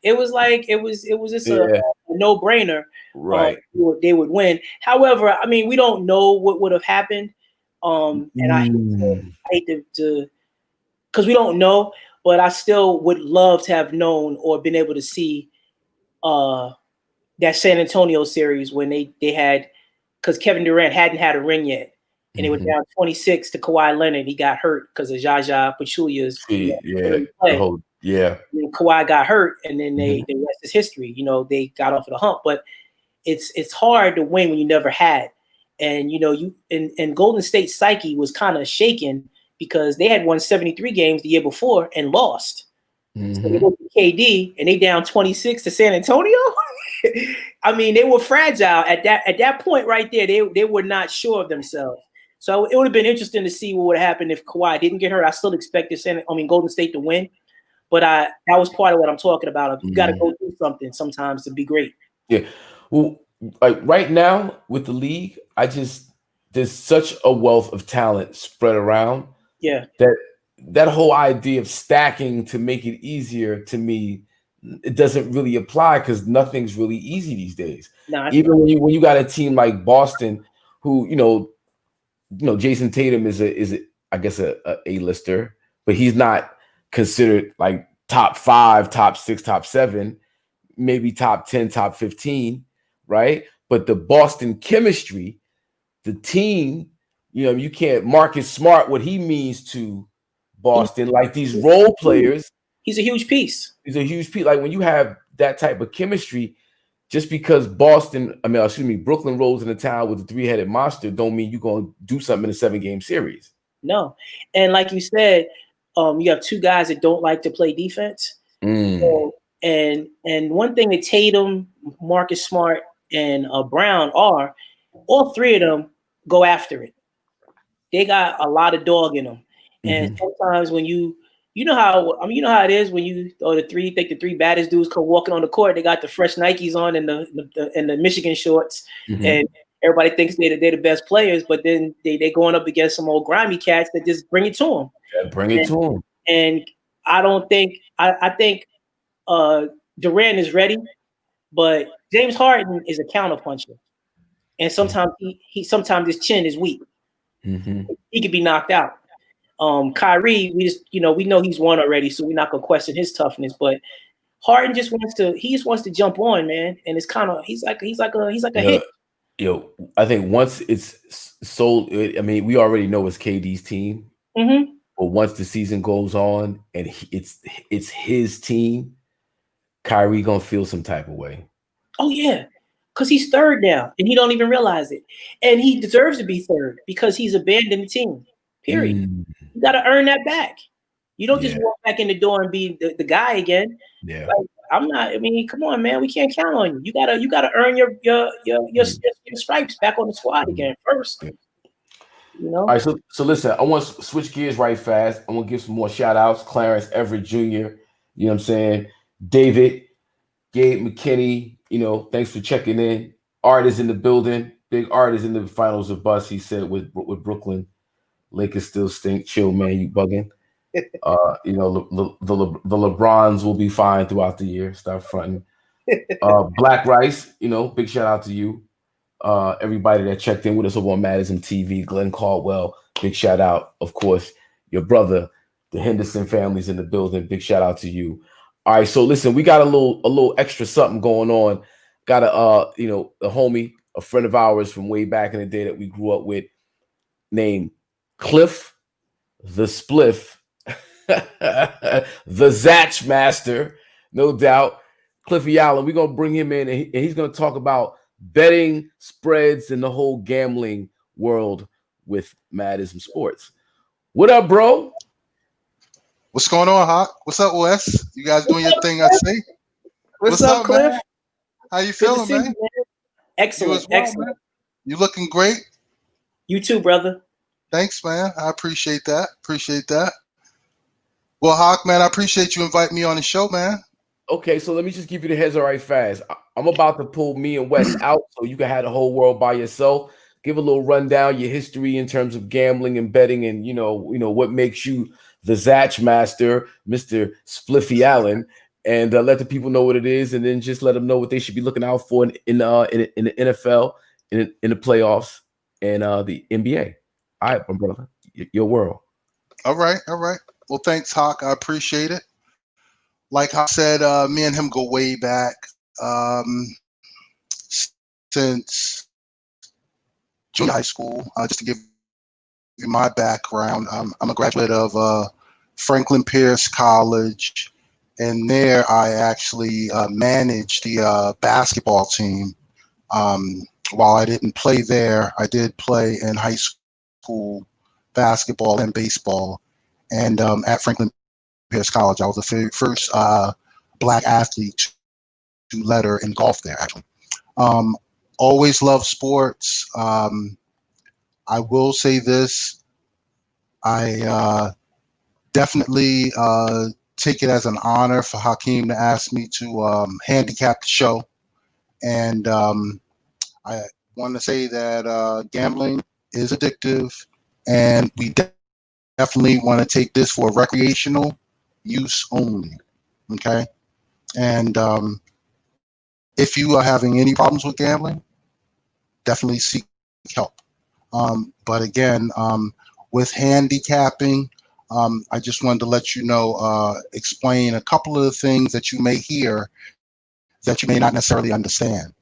It was like it was just Yeah. a no-brainer. Right. They would win. However, I mean, we don't know what would have happened. And I hate to because we don't know, but I still would love to have known or been able to see that San Antonio series when they had, because Kevin Durant hadn't had a ring yet, and they were down 26 to Kawhi Leonard. He got hurt because of Jaja Pachulia's Yeah. play. And Kawhi got hurt, and then the rest is history. You know, they got off of the hump, but it's hard to win when you never had. And you know, and Golden State's psyche was kind of shaken because they had won 73 games the year before and lost. So they go to KD and they down 26 to San Antonio. I mean, they were fragile at that point right there. They were not sure of themselves. So it would have been interesting to see what would have happened if Kawhi didn't get hurt. I still expected Golden State to win, but that was part of what I'm talking about. You got to go through something sometimes to be great. Yeah. Well, like right now with the league, there's such a wealth of talent spread around. Yeah. That whole idea of stacking to make it easier, to me, it doesn't really apply because nothing's really easy these days. Even when you got a team like Boston, who you know Jason Tatum is I guess a A-lister, but he's not considered like top 5, top 6, top 7, maybe top 10, top 15, right? But the Boston chemistry, the team, you know, you can't Marcus Smart what he means to Boston, like these role players. He's a huge piece. Like when you have that type of chemistry, just because Brooklyn rolls into town with a 3-headed monster, don't mean you're going to do something in a 7-game series. No. And like you said, you have two guys that don't like to play defense. So, and one thing that Tatum, Marcus Smart, and Brown are, all three of them go after it. They got a lot of dog in them. And sometimes when you know how it is when you think the three baddest dudes come walking on the court, they got the fresh Nikes on and the Michigan shorts, and everybody thinks they're the best players, but then they going up against some old grimy cats that just bring it to them. Yeah, bring it to them. And I think Durant is ready, but James Harden is a counterpuncher, and sometimes sometimes his chin is weak. He could be knocked out. Kyrie, we know he's won already, so we're not gonna question his toughness. But Harden just wants to jump on, man, and it's kind of he's like a hit. Yo, I think once it's sold, I mean, we already know it's KD's team, but once the season goes on and it's his team, Kyrie gonna feel some type of way. Oh yeah, because he's third now, and he don't even realize it, and he deserves to be third because he's abandoned the team. Period. You got to earn that back. You don't just walk back in the door and be the guy again. Yeah. Like, I'm not. I mean, come on, man. We can't count on you. You gotta earn your stripes back on the squad again first. You know. All right. So listen. I want to switch gears right fast. I want to give some more shout outs. Clarence Everett Jr. You know what I'm saying? David, Gabe McKinney. You know, thanks for checking in. Art is in the building. Big Art is in the finals of bus. He said with Brooklyn. Lakers still stink. Chill, man. You bugging. You know, the LeBrons will be fine throughout the year. Stop fronting. Black Rice, you know, big shout out to you. Everybody that checked in with us over on Madison TV. Glenn Caldwell, big shout out. Of course, your brother, the Henderson family's in the building. Big shout out to you. All right, so listen, we got a little extra something going on. Got a homie, a friend of ours from way back in the day that we grew up with, named Cliff the Spliff, the Zatch Master, no doubt. Cliffy Allen, we're going to bring him in and he's going to talk about betting, spreads, and the whole gambling world with IZM Sports. What up, bro? What's going on, Hawk? What's up, Wes? You guys doing your thing, I see. What's up, Cliff? Man? How you feeling, man? Man? Excellent, excellent. Man. You looking great. You too, brother. Thanks, man. I appreciate that. Well, Hawk, man, I appreciate you inviting me on the show, man. Okay, so let me just give you the heads all right fast. I'm about to pull me and Wes out so you can have the whole world by yourself. Give a little rundown, your history in terms of gambling and betting, and you know what makes you the Zatch Master, Mr. Spliffy Allen. and let the people know what it is, and then just let them know what they should be looking out for in the NFL, in the playoffs, and the NBA. All right, my brother, your world. All right, all right. Well, thanks, Hawk. I appreciate it. Like I said, me and him go way back, since junior high school. Just to give you my background, I'm a graduate of Franklin Pierce College, and there I actually managed the basketball team. While I didn't play there, I did play in high school basketball and baseball. And at Franklin Pierce College, I was the first black athlete to letter in golf there, actually. Always loved sports. I will say this. I definitely take it as an honor for Hakim to ask me to handicap the show. And I want to say that gambling is addictive, and we definitely want to take this for recreational use only. Okay. And if you are having any problems with gambling, definitely seek help. But again, with handicapping, I just wanted to let you know, explain a couple of the things that you may hear that you may not necessarily understand,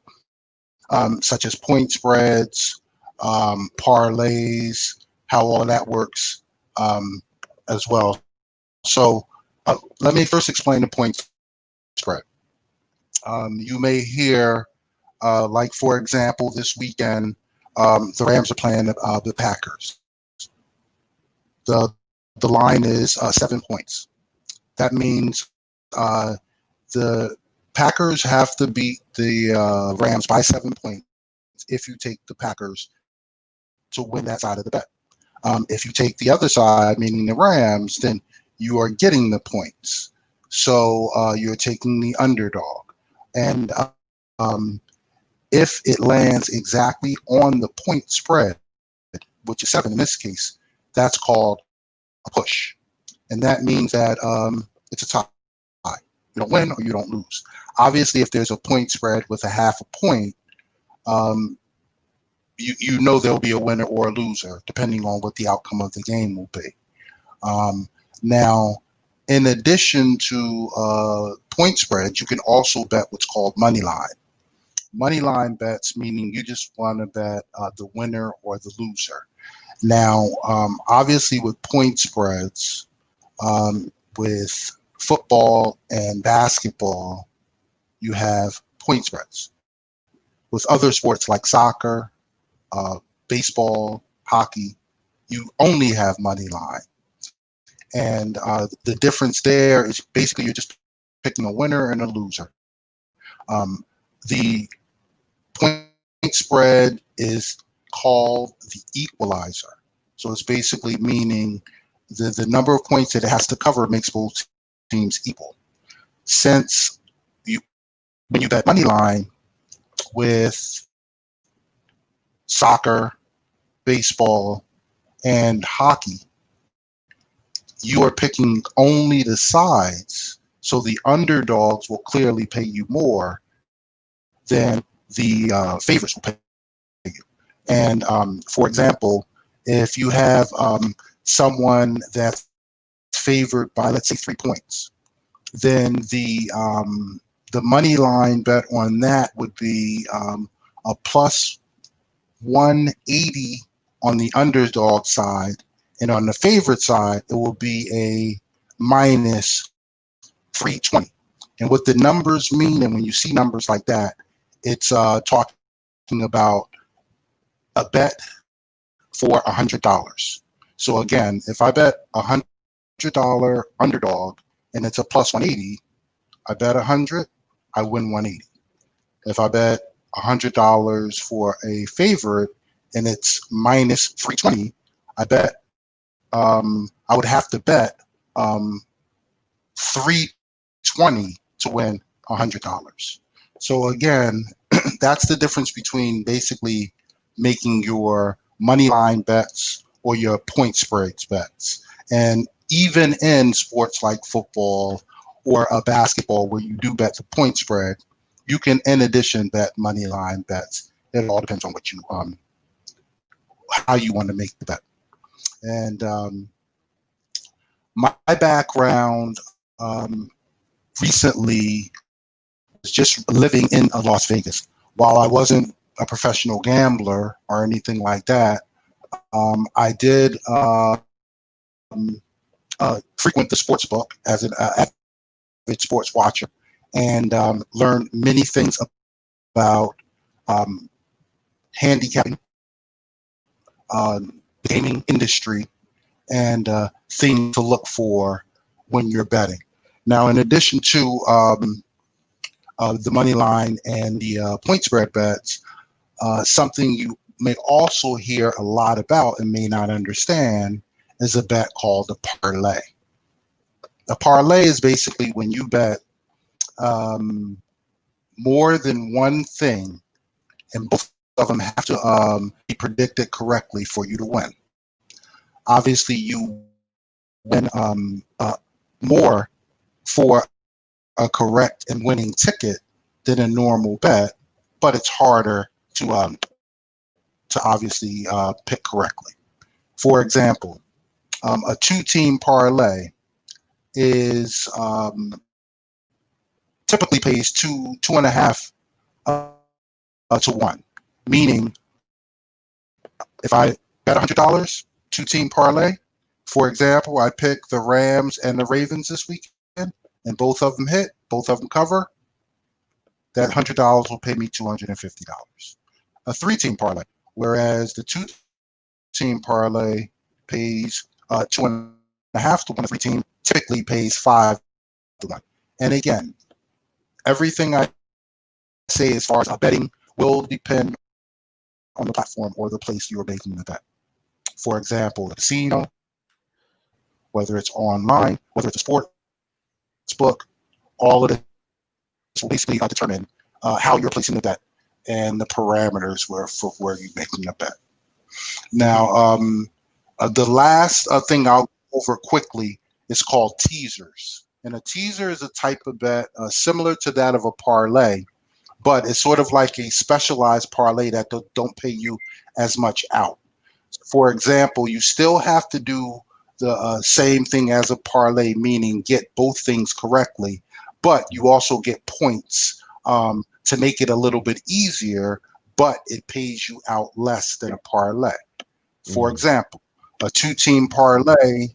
such as point spreads, parlays, how all of that works as well. So let me first explain the point spread. You may hear, like for example, this weekend, the Rams are playing the Packers. The line is 7 points. That means the Packers have to beat the Rams by 7 points if you take the Packers to win that side of the bet. If you take the other side, meaning the Rams, then you are getting the points. So you're taking the underdog. And if it lands exactly on the point spread, which is 7 in this case, that's called a push. And that means that it's a tie. You don't win or you don't lose. Obviously, if there's a point spread with a half a point, you know there'll be a winner or a loser, depending on what the outcome of the game will be. Now, in addition to point spreads, you can also bet what's called money line. Money line bets, meaning you just want to bet the winner or the loser. Now, obviously with point spreads, with football and basketball, you have point spreads. With other sports like soccer, baseball, hockey, you only have money line. And the difference there is basically you're just picking a winner and a loser. The point spread is called the equalizer. So it's basically meaning the number of points that it has to cover makes both teams equal. Since when you bet money line with soccer, baseball, and hockey, you are picking only the sides, so the underdogs will clearly pay you more than the favorites will pay you. And for example, if you have someone that's favored by, let's say, 3 points, then the money line bet on that would be a plus 180 on the underdog side, and on the favorite side, it will be a minus 320. And what the numbers mean, and when you see numbers like that, it's talking about a bet for $100. So again, if I bet $100 underdog and it's a plus 180, I bet 100, I win 180. If I bet $100 for a favorite and it's minus 320, I bet I would have to bet 320 to win $100. So again, that's the difference between basically making your money line bets or your point spreads bets. And even in sports like football or a basketball where you do bet the point spread, you can in addition bet money line bets. It all depends on what you how you want to make the bet. And my background recently was just living in Las Vegas. While I wasn't a professional gambler or anything like that, I did frequent the sports book as an avid sports watcher, and learned many things about handicapping, the gaming industry, and things to look for when you're betting. Now, in addition to the money line and the point spread bets, something you may also hear a lot about and may not understand is a bet called a parlay. A parlay is basically when you bet more than one thing, and both of them have to be predicted correctly for you to win. Obviously, you win more for a correct and winning ticket than a normal bet, but it's harder to obviously pick correctly. For example, a two-team parlay is typically pays two and a half to one. Meaning, if I bet $100, two-team parlay, for example, I pick the Rams and the Ravens this weekend, and both of them hit, both of them cover, that $100 will pay me $250. A three-team parlay, whereas the two-team parlay pays 2.5 to 1. The three-team typically pays 5 to 1. And again, everything I say as far as betting will depend on the platform or the place you are making the bet. For example, a casino, whether it's online, whether it's a sports book, all of this will basically determine how you're placing the bet and the parameters for where you're making the bet. Now, the last thing I'll go over quickly is called teasers. And a teaser is a type of bet similar to that of a parlay, but it's sort of like a specialized parlay that don't pay you as much out. For example, you still have to do the same thing as a parlay, meaning get both things correctly, but you also get points to make it a little bit easier, but it pays you out less than a parlay. For example, a two-team parlay,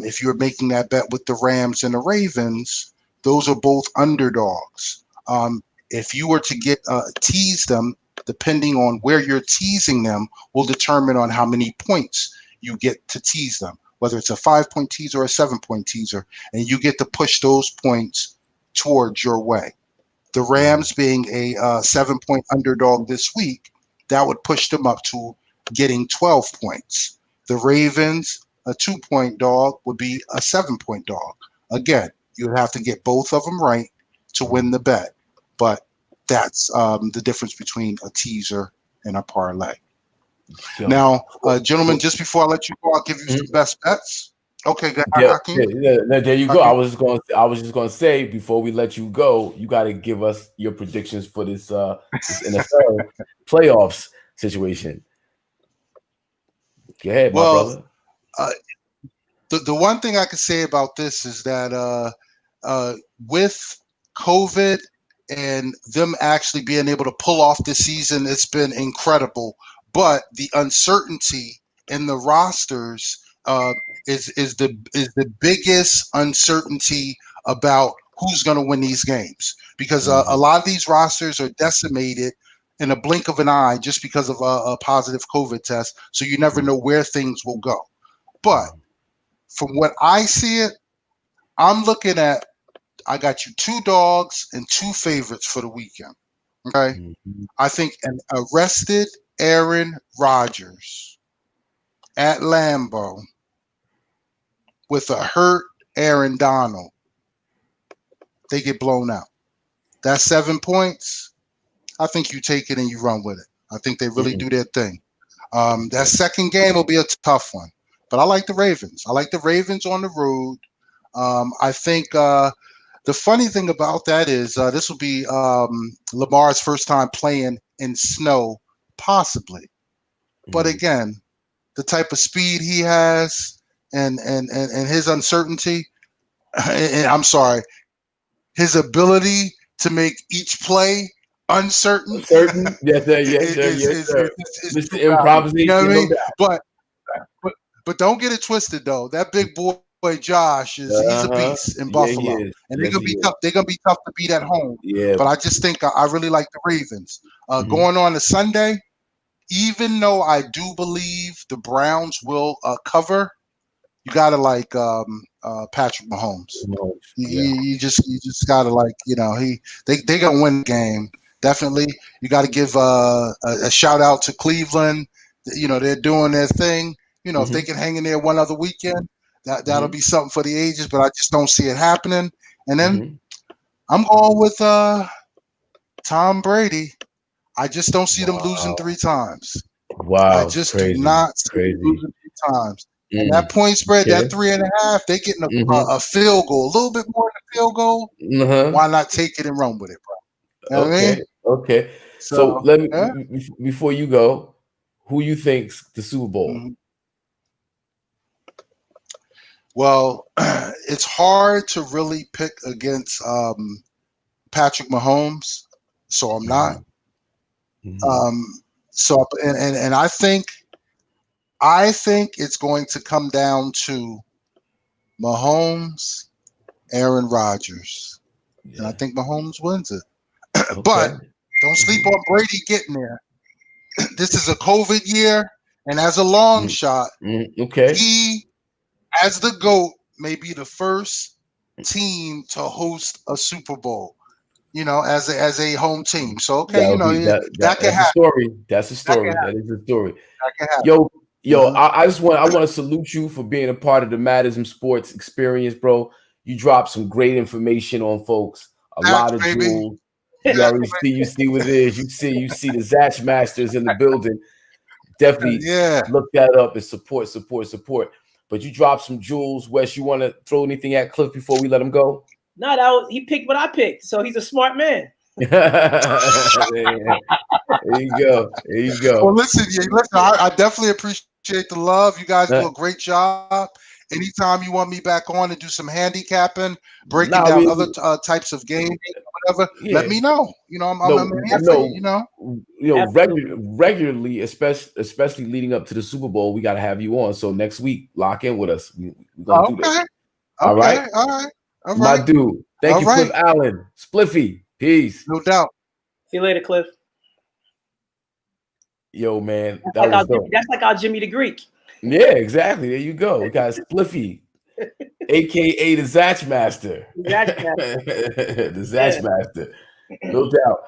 if you're making that bet with the Rams and the Ravens, those are both underdogs. If you were to tease them, depending on where you're teasing them, will determine on how many points you get to tease them, whether it's a 5-point teaser or a 7-point teaser, and you get to push those points towards your way. The Rams being a 7-point underdog this week, that would push them up to getting 12 points. The Ravens, a 2-point dog, would be a 7-point dog. Again, you would have to get both of them right to win the bet, but that's the difference between a teaser and a parlay. Sure. Now, gentlemen, just before I let you go, I'll give you some best bets. Okay, Hakim. There you go. I was just gonna say before we let you go, you got to give us your predictions for this NFL playoffs situation. Go ahead, my brother. The one thing I can say about this is that with COVID and them actually being able to pull off this season, it's been incredible. But the uncertainty in the rosters is the biggest uncertainty about who's going to win these games, because a lot of these rosters are decimated in a blink of an eye just because of a positive COVID test. So you never know where things will go. But from what I see it, I'm looking at, I got you 2 dogs and 2 favorites for the weekend. Okay. I think an arrested Aaron Rodgers at Lambeau with a hurt Aaron Donald, they get blown out. That's 7 points. I think you take it and you run with it. I think they really do their thing. That second game will be a tough one, but I like the Ravens. I like the Ravens on the road. I think the funny thing about that is this will be Lamar's first time playing in snow, possibly. But again, the type of speed he has and his uncertainty, and I'm sorry, his ability to make each play uncertain Certain, yes, sir, yes, sir, yes, sir. is Mr. too valuable. Improvisation, You know what I no mean? doubt. But don't get it twisted though. That big boy Josh he's a beast in Yeah, he Buffalo, is. and Yes, they're gonna he be is. tough. They're gonna be tough to beat at home. Yeah. But I just think I really like the Ravens. Going on to Sunday, even though I do believe the Browns will cover, you gotta like Patrick Mahomes. You just gotta like they gonna win the game. Definitely, you got to give a shout out to Cleveland. They're doing their thing. If they can hang in there one other weekend, that'll be something for the ages. But I just don't see it happening. And then I'm going with Tom Brady. I just don't see them losing 3 times. Wow, I it's just do crazy. not see them losing 3 times. And that point spread, that 3.5, they getting a field goal, a little bit more than a field goal. Why not take it and run with it, bro? You know what I mean? Okay. So let me before you go, who you think's the Super Bowl? Well, it's hard to really pick against Patrick Mahomes, so I'm not. So and I think it's going to come down to Mahomes, Aaron Rodgers, and I think Mahomes wins it. But don't sleep on Brady getting there. This is a COVID year, and as a long shot, he, as the GOAT, may be the first team to host a Super Bowl. As a home team. So that can happen. Story. That's a story. That is a story. That can happen. Yo, I want to salute you for being a part of the IZM Sports experience, bro. You dropped some great information on folks. A lot of jewels. You already see what it is. You see the Zatch Masters in the building. Definitely look that up and support. But you dropped some jewels. Wes, you want to throw anything at Cliff before we let him go? No, he picked what I picked, so he's a smart man. There you go. Well, listen, I definitely appreciate the love. You guys do a great job. Anytime you want me back on to do some handicapping, breaking down other types of games, whatever, let me know. I'm here for you. Regularly, especially leading up to the Super Bowl, we got to have you on. So next week, lock in with us. We're gonna do this. All right. My dude. Thank you, Cliff Allen. Spliffy. Peace. No doubt. See you later, Cliff. Yo, man. That's like our Jimmy the Greek. Yeah, exactly. There you go. We got Spliffy, aka the Zatch Master. The Zatch Master. No doubt.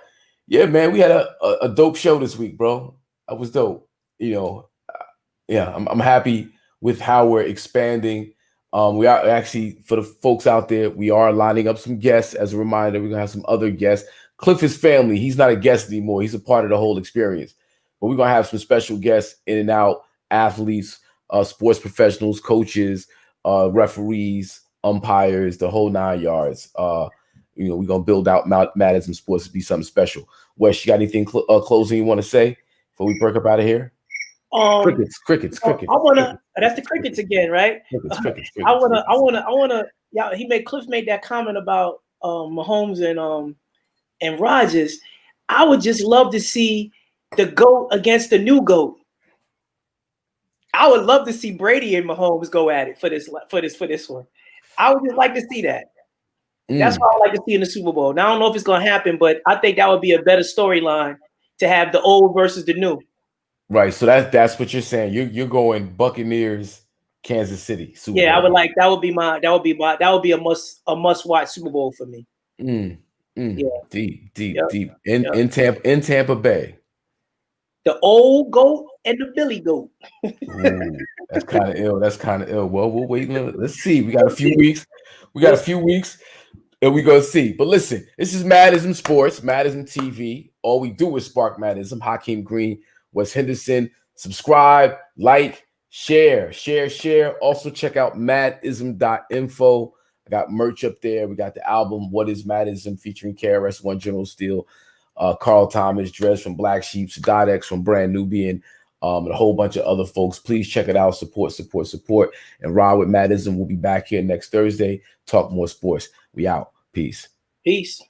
Yeah, man. We had a dope show this week, bro. That was dope. I'm happy with how we're expanding. We are actually, for the folks out there, we are lining up some guests. As a reminder, we're gonna have some other guests. Cliff is family. He's not a guest anymore. He's a part of the whole experience. But we're gonna have some special guests in and out, athletes, sports professionals, coaches, referees, umpires, the whole 9 yards. We're gonna build out IZM Sports to be something special. Wes, you got anything closing you want to say before we break up out of here? Crickets. That's the crickets again, right? Crickets. I wanna. Yeah, Cliff made that comment about Mahomes and Rodgers. I would just love to see the GOAT against the new GOAT. I would love to see Brady and Mahomes go at it for this one. I would just like to see that. That's what I would like to see in the Super Bowl. Now I don't know if it's gonna happen, but I think that would be a better storyline to have the old versus the new. Right. So that's what you're saying. You're going Buccaneers, Kansas City. Super Bowl. I would like that would be a must watch Super Bowl for me. Yeah. Deep. In Tampa Bay. The old GOAT and the Billy GOAT. Ooh, that's kind of ill. Well, we'll wait. Let's see. We got a few weeks. And we're gonna see. But listen, this is IZM Sports, IZM TV. All we do is spark IZM. Hakim Green, Wes Henderson. Subscribe, like, share. Also check out madism.info. I got merch up there. We got the album What Is Madism featuring KRS-One, General Steel, Carl Thomas, Drez from Black Sheep, Sadat from Brand Nubian, and a whole bunch of other folks. Please check it out. Support. And Ride with Madism. We'll be back here next Thursday. Talk more sports. We out. Peace. Peace.